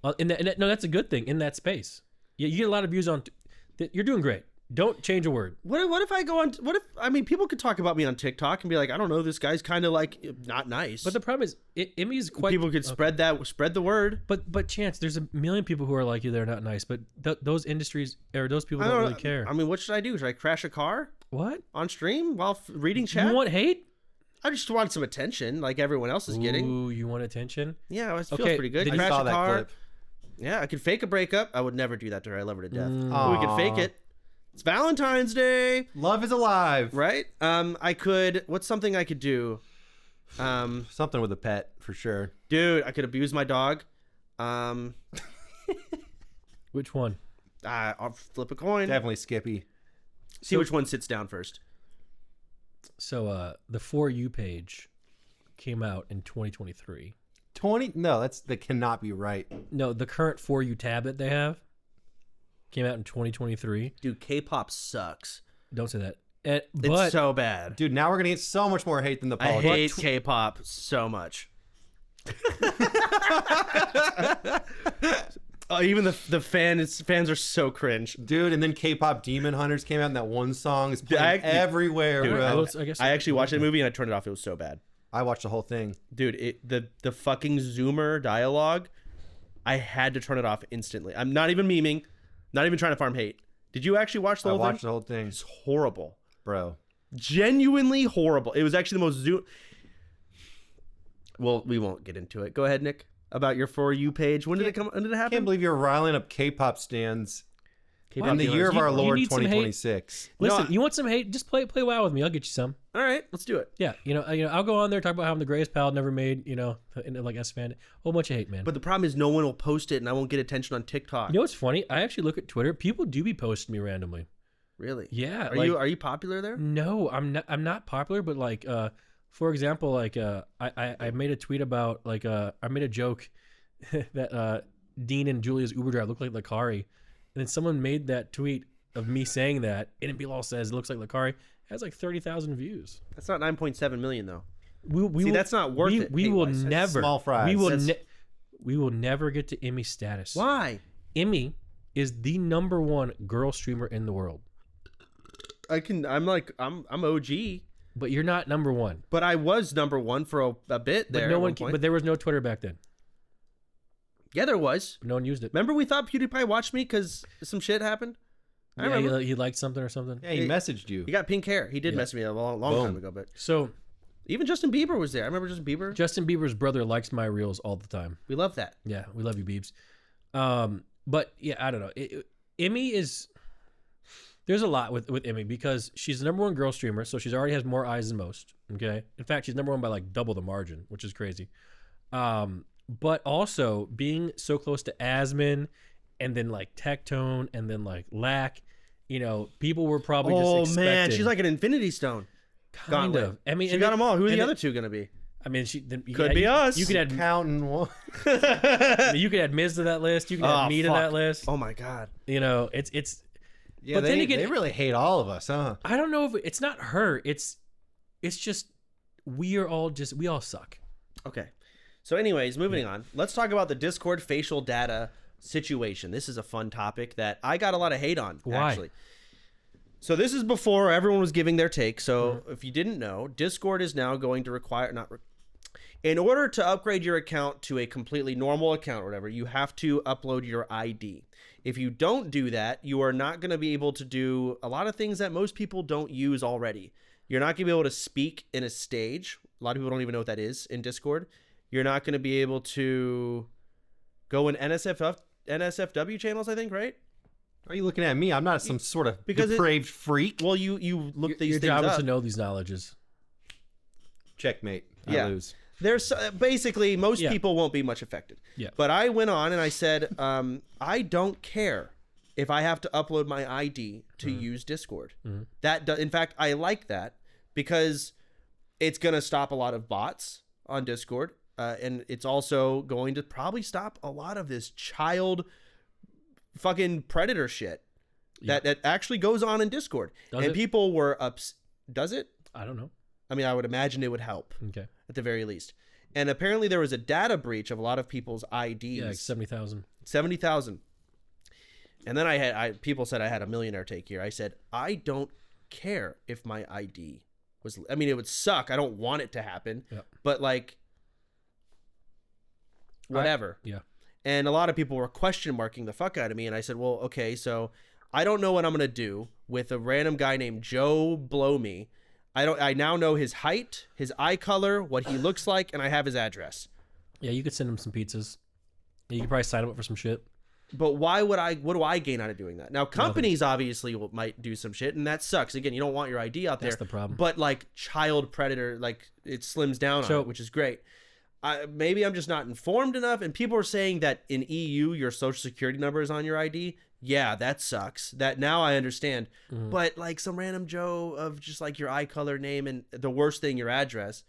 No, that's a good thing in that space. Yeah, you get a lot of views on. You're doing great. Don't change a word. What if I go on? I mean, people could talk about me on TikTok and be like, I don't know, this guy's kind of like not nice. But the problem is, Emmy's quite. People could spread the word. But Chance, there's a million people who are like you. They're not nice. But those industries or those people don't really care. I mean, what should I do? Should I crash a car? What on stream while reading chat? You want hate? I just want some attention, like everyone else is getting. Ooh, you want attention? Yeah, it feels pretty good. I saw that clip. Yeah, I could fake a breakup. I would never do that to her. I love her to death. We could fake it. It's Valentine's Day. Love is alive. Right? What's something I could do? Something with a pet, for sure. Dude, I could abuse my dog. Which one? I'll flip a coin. Definitely Skippy. See which one sits down first. So, the For You page came out in 2023. No, that cannot be right. No, the current For You tab that they have came out in 2023. Dude, K-pop sucks. Don't say that. It's so bad. Dude, now we're going to get so much more hate than the politics. I hate K-pop so much. Even the fans are so cringe. Dude, and then K-pop Demon Hunters came out and that one song is playing everywhere, dude, bro. I actually watched that movie and I turned it off. It was so bad. I watched the whole thing. Dude, the fucking Zoomer dialogue, I had to turn it off instantly. I'm not even memeing, not even trying to farm hate. Did you actually watch the whole thing? I watched the whole thing. It's horrible. Bro. Genuinely horrible. It was actually the most Well, we won't get into it. Go ahead, Nick, about your For You page. When did it happen? I can't believe you're riling up K-pop stands in the year of our Lord 2026. Listen, you want some hate? Just play WoW with me. I'll get you some. All right, let's do it. Yeah, I'll go on there, talk about how I'm the greatest pal never made. Like S-fan, a whole bunch of hate, man. But the problem is, no one will post it, and I won't get attention on TikTok. You know what's funny? I actually look at Twitter. People do be posting me randomly. Really? Yeah. Are you popular there? No, I'm not popular. But like, For example, like I made a tweet about like I made a joke that Dean and Julia's Uber driver look like Lakari, and then someone made that tweet of me saying that, and nmplol says it looks like Lakari. It has like 30,000 views. That's not 9.7 million though. See, that's not worth it. We will never. Small fries. We will never get to Emmy status. Why? Emmy is the #1 girl streamer in the world. I'm OG. But you're not #1. But I was #1 for a bit there. But there was no Twitter back then. Yeah, there was. No one used it. Remember we thought PewDiePie watched me because some shit happened? I remember. He liked something or something. Yeah, he messaged you. He got pink hair. He did message me a long time ago. But so even Justin Bieber was there. I remember Justin Bieber. Justin Bieber's brother likes my reels all the time. We love that. Yeah, we love you, Biebs. But yeah, I don't know. Emmy is... There's a lot with Emmy because she's the #1 girl streamer, so she already has more eyes than most. Okay, in fact, she's #1 by like double the margin, which is crazy. But also being so close to Asmin, and then like Tectone, and then like Lack, you know, people were probably just expecting. Man, she's like an Infinity Stone. Kind of. I mean, she got them all. Who are the other two gonna be? I mean, could be us. You could add counting one. You could add Miz to that list. You could add me to that list. Oh my god. You know, it's. Yeah, but then again, they really hate all of us, huh? I don't know if it's not her. It's just we all suck. Okay. So anyways, moving on. Let's talk about the Discord facial data situation. This is a fun topic that I got a lot of hate on, actually. So this is before everyone was giving their take. So if you didn't know, Discord is now going to require in order to upgrade your account to a completely normal account or whatever, you have to upload your ID. If you don't do that, you are not going to be able to do a lot of things that most people don't use already. You're not going to be able to speak in a stage. A lot of people don't even know what that is in Discord. You're not going to be able to go in NSFW channels, I think, right? Are you looking at me? I'm not some sort of depraved freak. Well, you look these your things up. Your job is to know these knowledges. Checkmate. I lose. There's basically most people won't be much affected. Yeah. But I went on and I said, I don't care if I have to upload my ID to use Discord. In fact, I like that because it's going to stop a lot of bots on Discord. And it's also going to probably stop a lot of this child fucking predator shit that actually goes on in Discord. People were Does it? I don't know. I mean, I would imagine it would help. Okay. At the very least. And apparently there was a data breach of a lot of people's IDs. Yeah, like 70,000. 70,000. And then people said I had a millionaire take here. I said, I don't care if my ID was, I mean, it would suck. I don't want it to happen. Yeah. But like, whatever. Yeah. And a lot of people were question marking the fuck out of me. And I said, well, okay, so I don't know what I'm going to do with a random guy named Joe Blow Me. I now know his height, his eye color, what he looks like, and I have his address. Yeah, you could send him some pizzas. You could probably sign him up for some shit. But what do I gain out of doing that? Now, companies obviously might do some shit, and that sucks. Again, you don't want your ID out there. That's the problem. But like child predator, like it slims down on it, which is great. Maybe I'm just not informed enough. And people are saying that in EU, your social security number is on your ID. Yeah, that sucks. That now I understand. But like some random Joe of just like your eye color, name, and the worst thing, your address.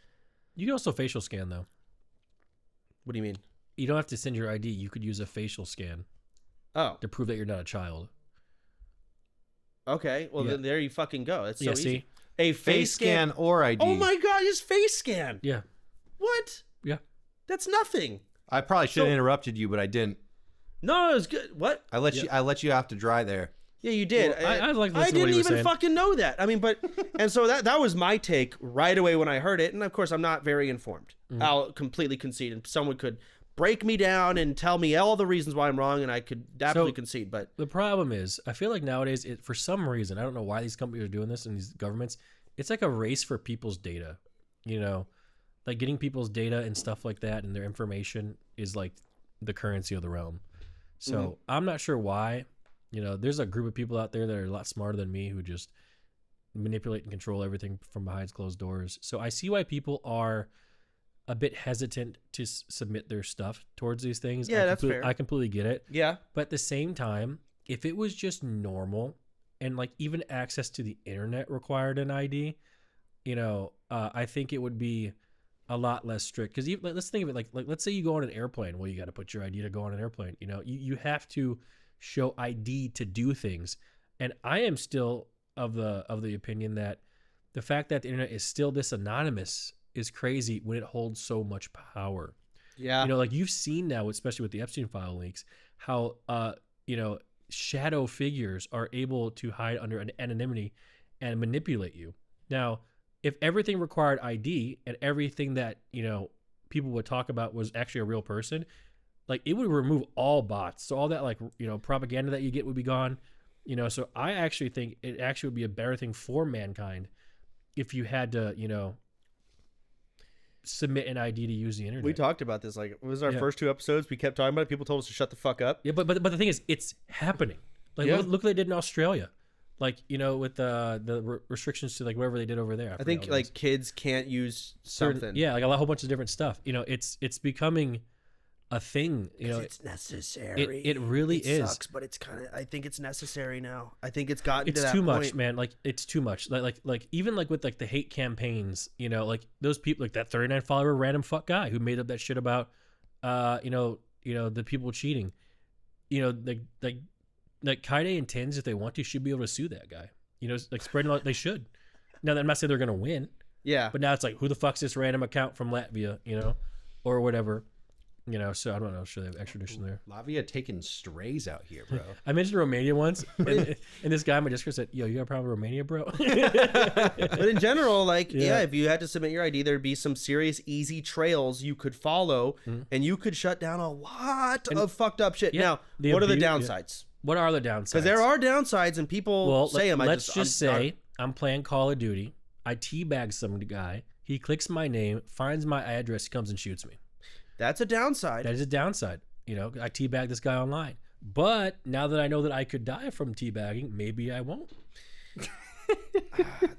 You can also facial scan though. What do you mean? You don't have to send your ID. You could use a facial scan. Oh. To prove that you're not a child. Okay. Well, then there you fucking go. That's so easy. See? A face scan or ID. Oh my God, just face scan. Yeah. What? Yeah. That's nothing. I probably should have interrupted you, but I didn't. No, it was good. What? I let you have to dry there. Yeah, you did. Well, I didn't even fucking know that. I mean, but and so that was my take right away when I heard it. And of course, I'm not very informed. I'll completely concede. And someone could break me down and tell me all the reasons why I'm wrong, and I could definitely concede. But the problem is, I feel like nowadays, for some reason, I don't know why these companies are doing this and these governments, it's like a race for people's data. You know, like getting people's data and stuff like that and their information is like the currency of the realm. So I'm not sure why. You know, there's a group of people out there that are a lot smarter than me who just manipulate and control everything from behind closed doors. So I see why people are a bit hesitant to submit their stuff towards these things. Yeah, that's fair. I completely get it. Yeah. But at the same time, if it was just normal and like even access to the internet required an ID, I think it would be a lot less strict. Because let's think of it like let's say you go on an airplane. Well, you got to put your ID to go on an airplane. You have to show ID to do things. And I am still of the opinion that the fact that the internet is still this anonymous is crazy when it holds so much power. Yeah. Like you've seen now, especially with the Epstein file leaks, how shadow figures are able to hide under an anonymity and manipulate you. Now, if everything required ID and everything that, people would talk about was actually a real person, like it would remove all bots. So all that propaganda that you get would be gone. So I actually think it actually would be a better thing for mankind if you had to, submit an ID to use the internet. We talked about this. Like, it was our first 2 episodes. We kept talking about it. People told us to shut the fuck up. Yeah, but the thing is, it's happening. Like, look what they did in Australia. Like, with the restrictions to like whatever they did over there. I think like kids can't use something. Yeah, like a whole bunch of different stuff. It's becoming a thing. It's necessary. It really is. Sucks, but it's kind of. I think it's necessary now. I think it's gotten to that too point. much, man. Like it's too much. Like even like with like the hate campaigns. like those people, like that 39 follower random fuck guy who made up that shit about, the people cheating. Like Kyedae and Tenz, if they want to, should be able to sue that guy. Like spreading out. They should. Now, I'm not saying they're gonna win. Yeah. But now it's like, who the fuck's this random account from Latvia? Or whatever. So I don't know. Should they have extradition there? Latvia taking strays out here, bro. I mentioned Romania once, and this guy in my Discord said, "Yo, you got a problem with Romania, bro?" But in general, if you had to submit your ID, there'd be some serious, easy trails you could follow, and you could shut down a lot of fucked up shit. Now, what are the downsides? What are the downsides? Because there are downsides, and people say them. Let's just say I'm playing Call of Duty. I teabag some guy. He clicks my name, finds my address, he comes and shoots me. That's a downside. That is a downside. I teabag this guy online. But now that I know that I could die from teabagging, maybe I won't.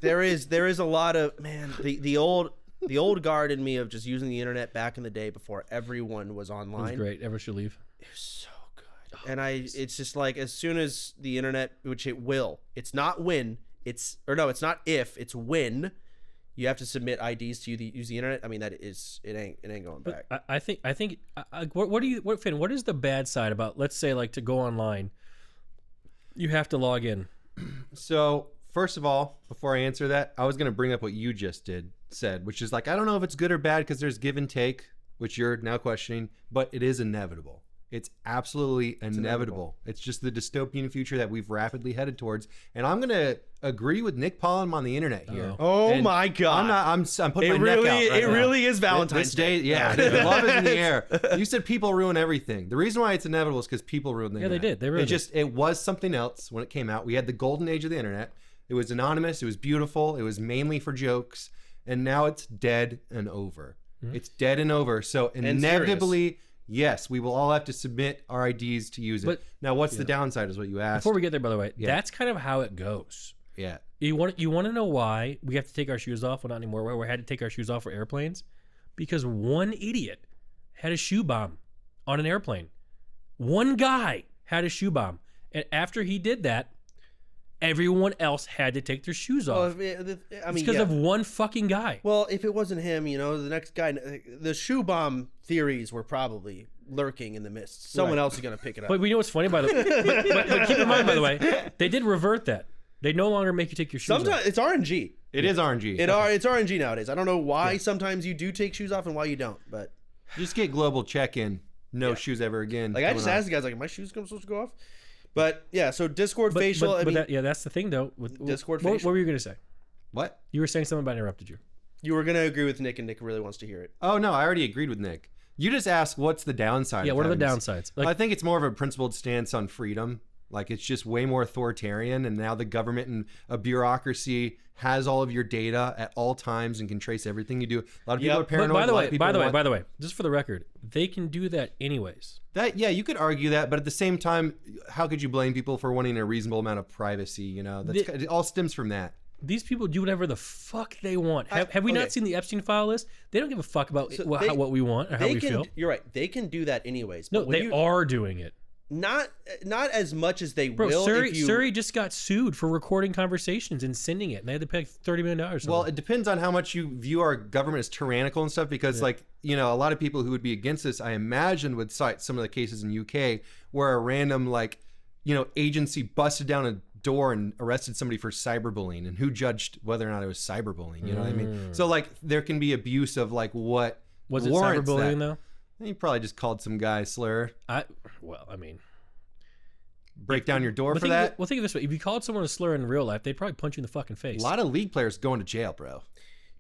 There is a lot of the old guard in me of just using the internet back in the day before everyone was online. It was great. Ever should leave. It was so good. And it's just like as soon as the internet, which it will, it's not when, it's not if, it's when. You have to submit IDs to use the internet. I mean, it ain't going back. I think. What is the bad side about? Let's say like to go online, you have to log in. So first of all, before I answer that, I was gonna bring up what you just said, which is like I don't know if it's good or bad because there's give and take, which you're now questioning, but it is inevitable. It's absolutely inevitable. It's just the dystopian future that we've rapidly headed towards. And I'm going to agree with Nick Pollan on the internet here. Oh my God. I'm putting my neck out right It now. really is Valentine's Day. Yeah, love is in the air. You said people ruin everything. The reason why it's inevitable is because people ruin the internet. They did. They ruined it. It was something else when it came out. We had the golden age of the internet. It was anonymous. It was beautiful. It was mainly for jokes. And now it's dead and over. Mm-hmm. It's dead and over. So inevitably... Yes, we will all have to submit our IDs to use it. But, now, what's the downside is what you asked. Before we get there, by the way, that's kind of how it goes. Yeah. You want to know why we have to take our shoes off? Well, not anymore. Why we had to take our shoes off for airplanes? Because one idiot had a shoe bomb on an airplane. One guy had a shoe bomb. And after he did that, everyone else had to take their shoes off. Because of one fucking guy. Well, if it wasn't him, the next guy, the shoe bomb theories were probably lurking in the mist. Someone else is going to pick it up. But we know what's funny, by the way. but keep in mind, by the way, they did revert that. They no longer make you take your shoes off. Sometimes it's RNG. It is RNG. It's RNG nowadays. I don't know why sometimes you do take shoes off and why you don't, but just get global check-in. No shoes ever again. Like I just asked the guys, like, are my shoes supposed to go off? But yeah, so Discord facial. That's the thing though. With Discord facial. facial. What were you gonna say? What? You were saying something about I interrupted you. You were gonna agree with Nick, and Nick really wants to hear it. Oh no, I already agreed with Nick. You just asked what's the downside. Yeah, what are the downsides? I think it's more of a principled stance on freedom. Like it's just way more authoritarian, and now the government and a bureaucracy has all of your data at all times and can trace everything you do. A lot of people are paranoid. By the way, just for the record, they can do that anyways. You could argue that, but at the same time, how could you blame people for wanting a reasonable amount of privacy? It all stems from that. These people do whatever the fuck they want. Have we not seen the Epstein file list? They don't give a fuck about what we want or how we feel. You're right. They can do that anyways. No, they are doing it. Not as much as they Bro, will. Surrey just got sued for recording conversations and sending it, and they had to pay $30 million. Well, it depends on how much you view our government as tyrannical and stuff, because like, you know, a lot of people who would be against this, I imagine, would cite some of the cases in UK where a random, like, you know, agency busted down a door and arrested somebody for cyberbullying, and who judged whether or not it was cyberbullying, you know what I mean? So like there can be abuse of like what was it cyberbullying though? You probably just called some guy slur. Break down your door for that? Well, think of it this way. If you called someone a slur in real life, they'd probably punch you in the fucking face. A lot of league players going to jail, bro.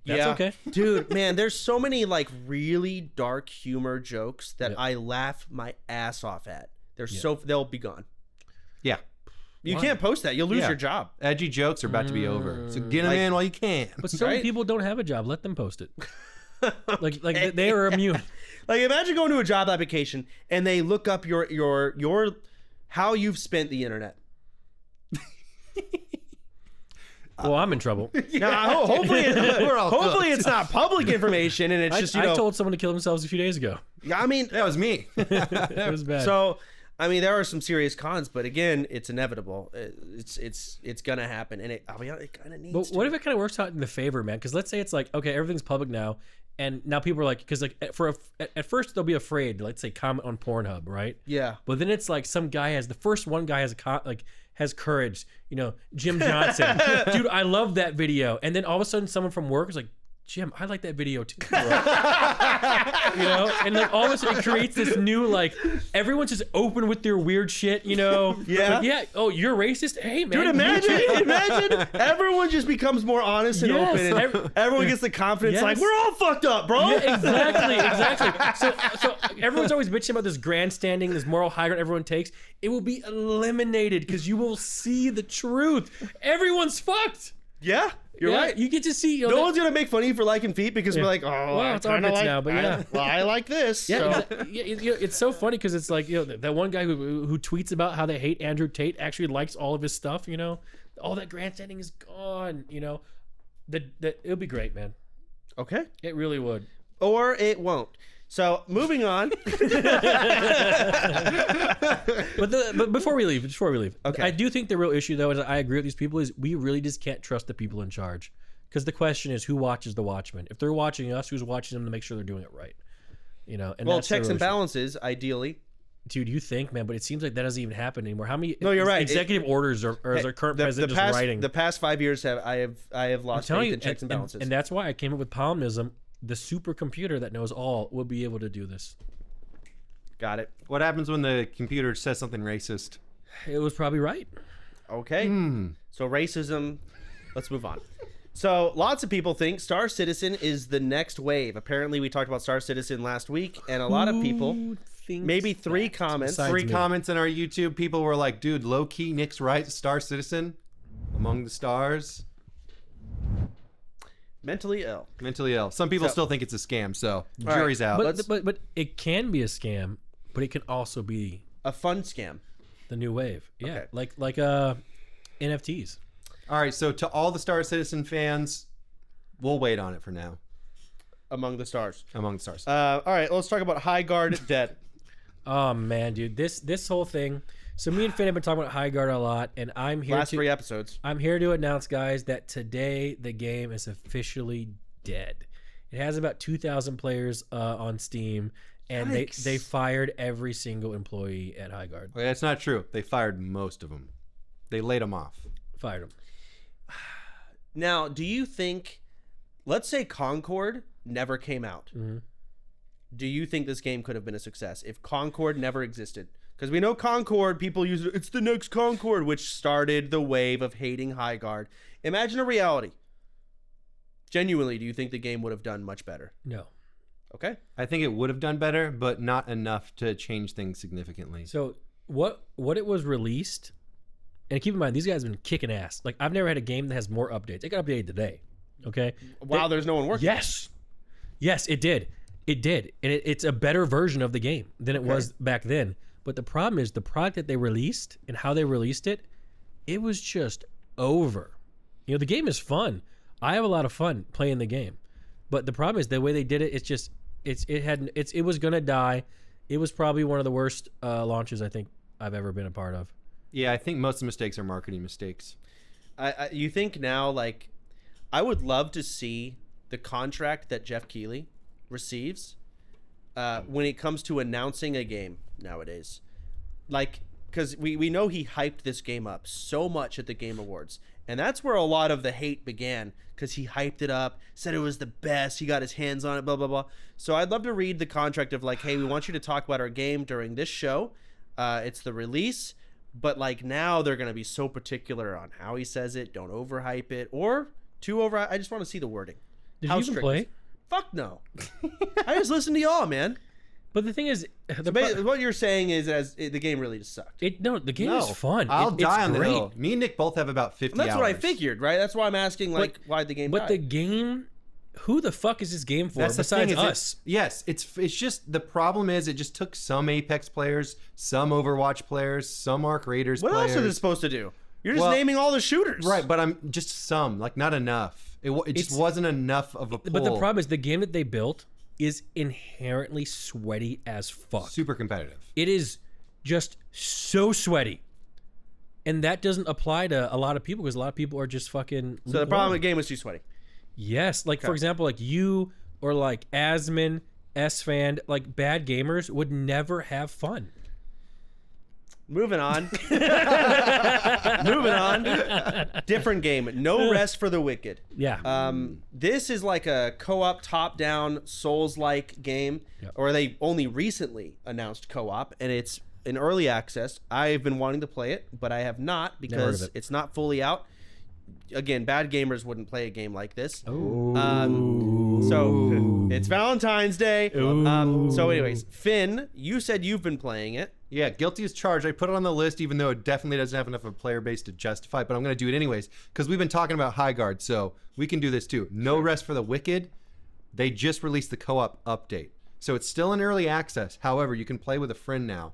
That's okay. Dude, man, there's so many like really dark humor jokes that I laugh my ass off at. They'll be gone. Yeah. You can't post that. You'll lose your job. Edgy jokes are about to be over. So get them in while you can. But so many people don't have a job. Let them post it. like they are immune. Like imagine going to a job application and they look up your how you've spent the internet. Well, I'm in trouble. Now, hopefully it's not public information and it's just, I told someone to kill themselves a few days ago. Yeah, I mean, that was me. It was bad. So, I mean, there are some serious cons, but again, it's inevitable. It's gonna happen, and it kind of needs. But what if it kind of works out in the favor, man? Because let's say it's like, okay, everything's public now, and now people are like, because like at first they'll be afraid, let's say comment on Pornhub, right? Yeah. But then it's like one guy has courage, you know, Jim Johnson, dude, I love that video, and then all of a sudden someone from work is like, Jim, I like that video too, bro. You know, and like all of a sudden it creates this new, like, everyone's just open with their weird shit, you know. Yeah. Like, yeah. Oh, you're racist? Hey, man. Dude, imagine everyone just becomes more honest and open, and everyone gets the confidence. Like, we're all fucked up, bro. Yeah, exactly. So everyone's always bitching about this grandstanding, this moral high ground everyone takes. It will be eliminated because you will see the truth. Everyone's fucked. Yeah. You're right. You get to see. No one's gonna make fun of you for liking feet because we're like, oh, well, it's armpits now, but yeah. I like this. Yeah, so. It's so funny because it's like, you know, that one guy who tweets about how they hate Andrew Tate actually likes all of his stuff. You know, all that grandstanding is gone. You know, it'll be great, man. Okay, it really would, or it won't. So moving on. but before we leave, okay. I do think the real issue, though, is I agree with these people, is we really just can't trust the people in charge. Because the question is, who watches the Watchmen? If they're watching us, who's watching them to make sure they're doing it right? You know, and well, that's checks and balances, ideally. Dude, you think, man, but it seems like that doesn't even happen anymore. How many? No, you're right. Executive orders or is our current president just writing? The past 5 years I have lost faith in checks and balances, and that's why I came up with Palmism. The supercomputer that knows all will be able to do this. Got it. What happens when the computer says something racist? It was probably right. Okay. So racism. Let's move on. So lots of people think Star Citizen is the next wave. Apparently, we talked about Star Citizen last week, and a lot of people, maybe three comments in our YouTube, people were like, dude, low-key, Nick's right, Star Citizen, among the stars. Mentally ill. Some people still think it's a scam, so jury's out. But it can be a scam, but it can also be a fun scam. The new wave. Yeah. Okay. Like NFTs. All right, so to all the Star Citizen fans, we'll wait on it for now. Among the stars. All right, let's talk about High Guard Dead. Oh man, dude. This whole thing. So me and Finn have been talking about High Guard a lot, and I'm here last 3 episodes. I'm here to announce, guys, that today the game is officially dead. It has about 2,000 players on Steam, and they fired every single employee at High Guard. Okay, that's not true. They fired most of them. They laid them off. Fired them. Now, do you think, let's say Concord never came out. Mm-hmm. Do you think this game could have been a success if Concord never existed? Because we know Concord, people use it, it's the next Concord, which started the wave of hating High Guard. Imagine a reality. Genuinely, do you think the game would have done much better? No. Okay. I think it would have done better, but not enough to change things significantly. So what it was released, and keep in mind, these guys have been kicking ass. Like, I've never had a game that has more updates. It got updated today. Okay? Wow, there's no one working. Yes, it did. It did. And it's a better version of the game than it was back then. But the problem is the product that they released and how they released it, it was just over. You know, the game is fun. I have a lot of fun playing the game. But the problem is the way they did it, it was gonna die. It was probably one of the worst launches, I think, I've ever been a part of. Yeah, I think most of the mistakes are marketing mistakes. You think now, like, I would love to see the contract that Jeff Keighley receives when it comes to announcing a game nowadays. Like, because we know he hyped this game up so much at the Game Awards. And that's where a lot of the hate began, because he hyped it up, said it was the best, he got his hands on it, blah, blah, blah. So I'd love to read the contract of, like, hey, we want you to talk about our game during this show. It's the release. But, like, now they're going to be so particular on how he says it. Don't overhype it. Or too over. I just want to see the wording. Did you even play? Fuck no. I just listen to y'all, man. But the thing is, what you're saying is the game really just sucked. The game is fun. I'll die on the great. hill. Me and Nick both have about 50 hours. That's what I figured, right? That's why I'm asking, like, why the game died. The game, who the fuck is this game for? That's besides the thing, us? Yes, it's just the problem is it just took some Apex players, some Overwatch players, some Arc Raiders what players. What else is it supposed to do? You're just naming all the shooters. Right, but I'm just some, like not enough. It just wasn't enough of a pull. But the problem is the game that they built is inherently sweaty as fuck. Super competitive. It is just so sweaty. And that doesn't apply to a lot of people because a lot of people are just fucking... So the problem with the game was too sweaty. Yes. Like, for example, like you or like Asman, S-Fan, like bad gamers would never have fun. Moving on. Moving on. Different game. No Rest for the Wicked. Yeah. This is like a co-op, top-down, Souls-like game, or they only recently announced co-op, and it's in early access. I've been wanting to play it, but I have not because it's not fully out. Again, bad gamers wouldn't play a game like this. So it's Valentine's Day. So anyways, Finn, you said you've been playing it. Yeah, guilty as charged. I put it on the list even though it definitely doesn't have enough of a player base to justify it, but I'm going to do it anyways because we've been talking about High Guard, so we can do this too. No Rest for the Wicked. They just released the co-op update. So it's still in early access. However, you can play with a friend now.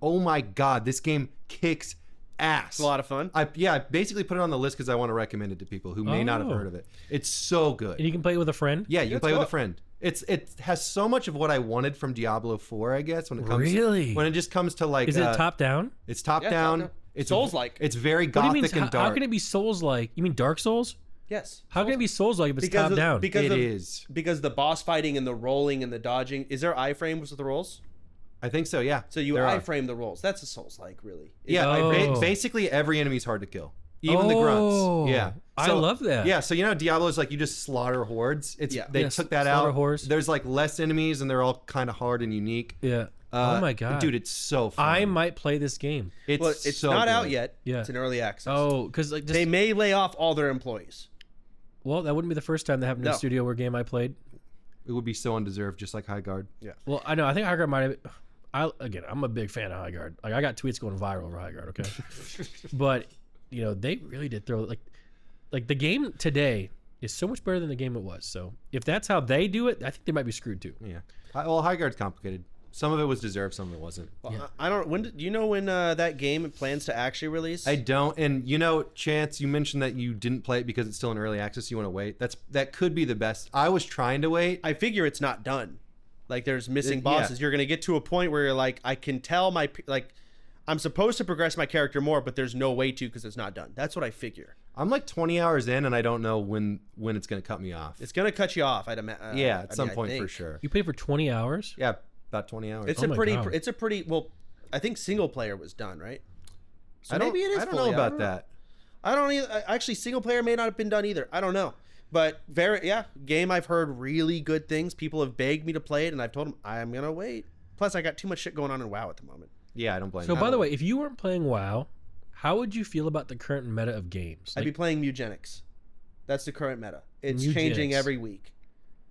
Oh my God, this game kicks ass. It's a lot of fun. I basically put it on the list because I want to recommend it to people who may not have heard of it. It's so good. And you can play it with a friend? Yeah, you can play with a friend. It has so much of what I wanted from Diablo 4, I guess, when it comes when it just comes to like is it top down? It's top down. It's Souls-like. It's very gothic and dark. How can it be Souls-like? You mean Dark Souls? Yes. How can it be Souls-like if it's top down? Because it is. Because the boss fighting and the rolling and the dodging. Is there iframes with the rolls? I think so, yeah. So you iframe the rolls. That's a Souls-like, really. Basically every enemy's hard to kill. Even the grunts. Yeah. I love that. Yeah, so you know Diablo's like you just slaughter hordes. They took that out. Hordes. There's like less enemies and they're all kind of hard and unique. Yeah. Oh my God. Dude, it's so fun. I might play this game. It's so not good. out yet. Yeah. It's in early access. Oh, because like they may lay off all their employees. Well, that wouldn't be the first time that happened in a studio where game I played. It would be so undeserved, just like High Guard. Yeah. Well, I know. I think High Guard might have... I'm a big fan of High Guard. Like I got tweets going viral over High Guard, okay? But, you know, they really did throw... Like the game today is so much better than the game it was. So if that's how they do it, I think they might be screwed too. Yeah. Well, High Guard's complicated. Some of it was deserved, some of it wasn't. Well, I don't... do you know when that game plans to actually release? I don't. And you know, Chance, you mentioned that you didn't play it because it's still in early access. You want to wait. That could be the best. I was trying to wait. I figure it's not done. Like there's missing bosses. You're going to get to a point where you're like, I can tell I'm supposed to progress my character more, but there's no way to because it's not done. That's what I figure. I'm like 20 hours in and I don't know when it's going to cut me off. It's going to cut you off. At some point for sure. You played for 20 hours? Yeah, about 20 hours. It's a pretty well, I think single player was done, right? So maybe it is. I don't know about that. I don't either. Actually, single player may not have been done either. I don't know. But game I've heard really good things. People have begged me to play it, and I've told them I'm gonna wait. Plus, I got too much shit going on in WoW at the moment. Yeah, I don't blame. So, by the way, if you weren't playing WoW, how would you feel about the current meta of games? I'd be playing Mugenics. That's the current meta. It's changing every week.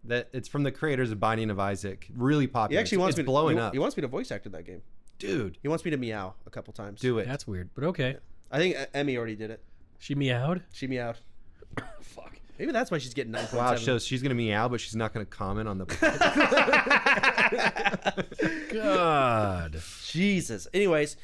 That it's from the creators of Binding of Isaac. Really popular. He actually wants me blowing up. He wants me to voice act in that game, dude. He wants me to meow a couple times. Do it. That's weird, but okay. I think Emmy already did it. She meowed. Fuck. Maybe that's why she's getting 9.7. Wow, shows she's gonna meow, but she's not gonna comment on the. God. Jesus. Anyways,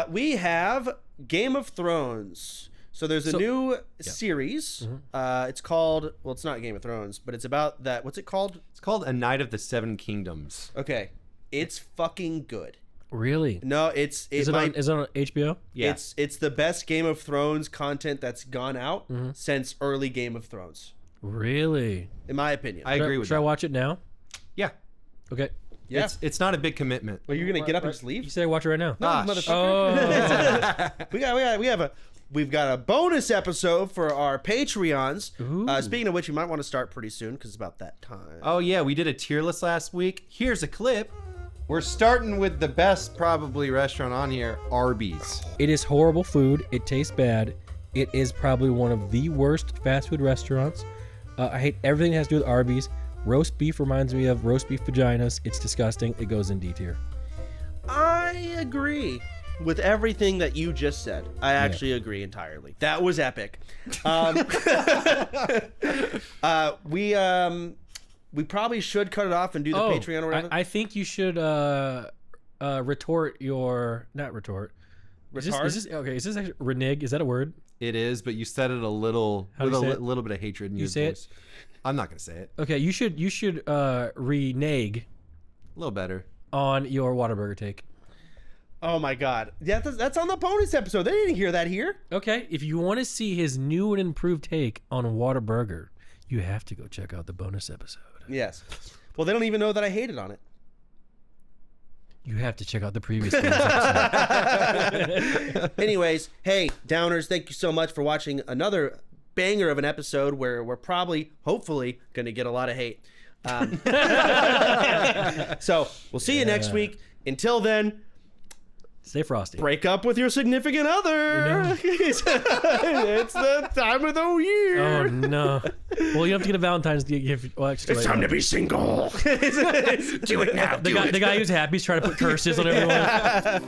we have Game of Thrones. So there's a new series. Mm-hmm. It's called, well, it's not Game of Thrones, but it's about that. What's it called? It's called A Night of the Seven Kingdoms. Okay. It's fucking good. Really? No, is it on HBO? Yeah. It's the best Game of Thrones content that's gone out since early Game of Thrones. Really? In my opinion. I agree with that. Should I watch it now? Yeah. Okay. Yeah. It's not a big commitment. Well, you're gonna get up and just leave? You say watch it right now. No, motherfucker. We've got a bonus episode for our Patreons. Speaking of which, we might want to start pretty soon because it's about that time. Oh yeah, we did a tier list last week. Here's a clip. We're starting with the best probably restaurant on here, Arby's. It is horrible food. It tastes bad. It is probably one of the worst fast food restaurants. I hate everything that has to do with Arby's. Roast beef reminds me of roast beef vaginas. It's disgusting. It goes in D tier. I agree with everything that you just said. I actually agree entirely. That was epic. We probably should cut it off and do the Patreon or whatever. I think you should retort your... Not retort. Is this actually renege? Is that a word? It is, but you said it a little with a little bit of hatred in your voice. I'm not gonna say it. Okay, you should renege. A little better on your Whataburger take. Oh my God, yeah, that's on the bonus episode. They didn't hear that here. Okay, if you want to see his new and improved take on Whataburger, you have to go check out the bonus episode. Yes. Well, they don't even know that I hated on it. You have to check out the previous episode. Anyways, hey, Downers, thank you so much for watching another banger of an episode where we're probably, hopefully, going to get a lot of hate. So we'll see you next week. Until then, stay frosty. Break up with your significant other. It's the time of the year. Oh, no. Well, you have to get a Valentine's gift. Well, it's time to be single. Do it now. The guy who's happy is trying to put curses on everyone.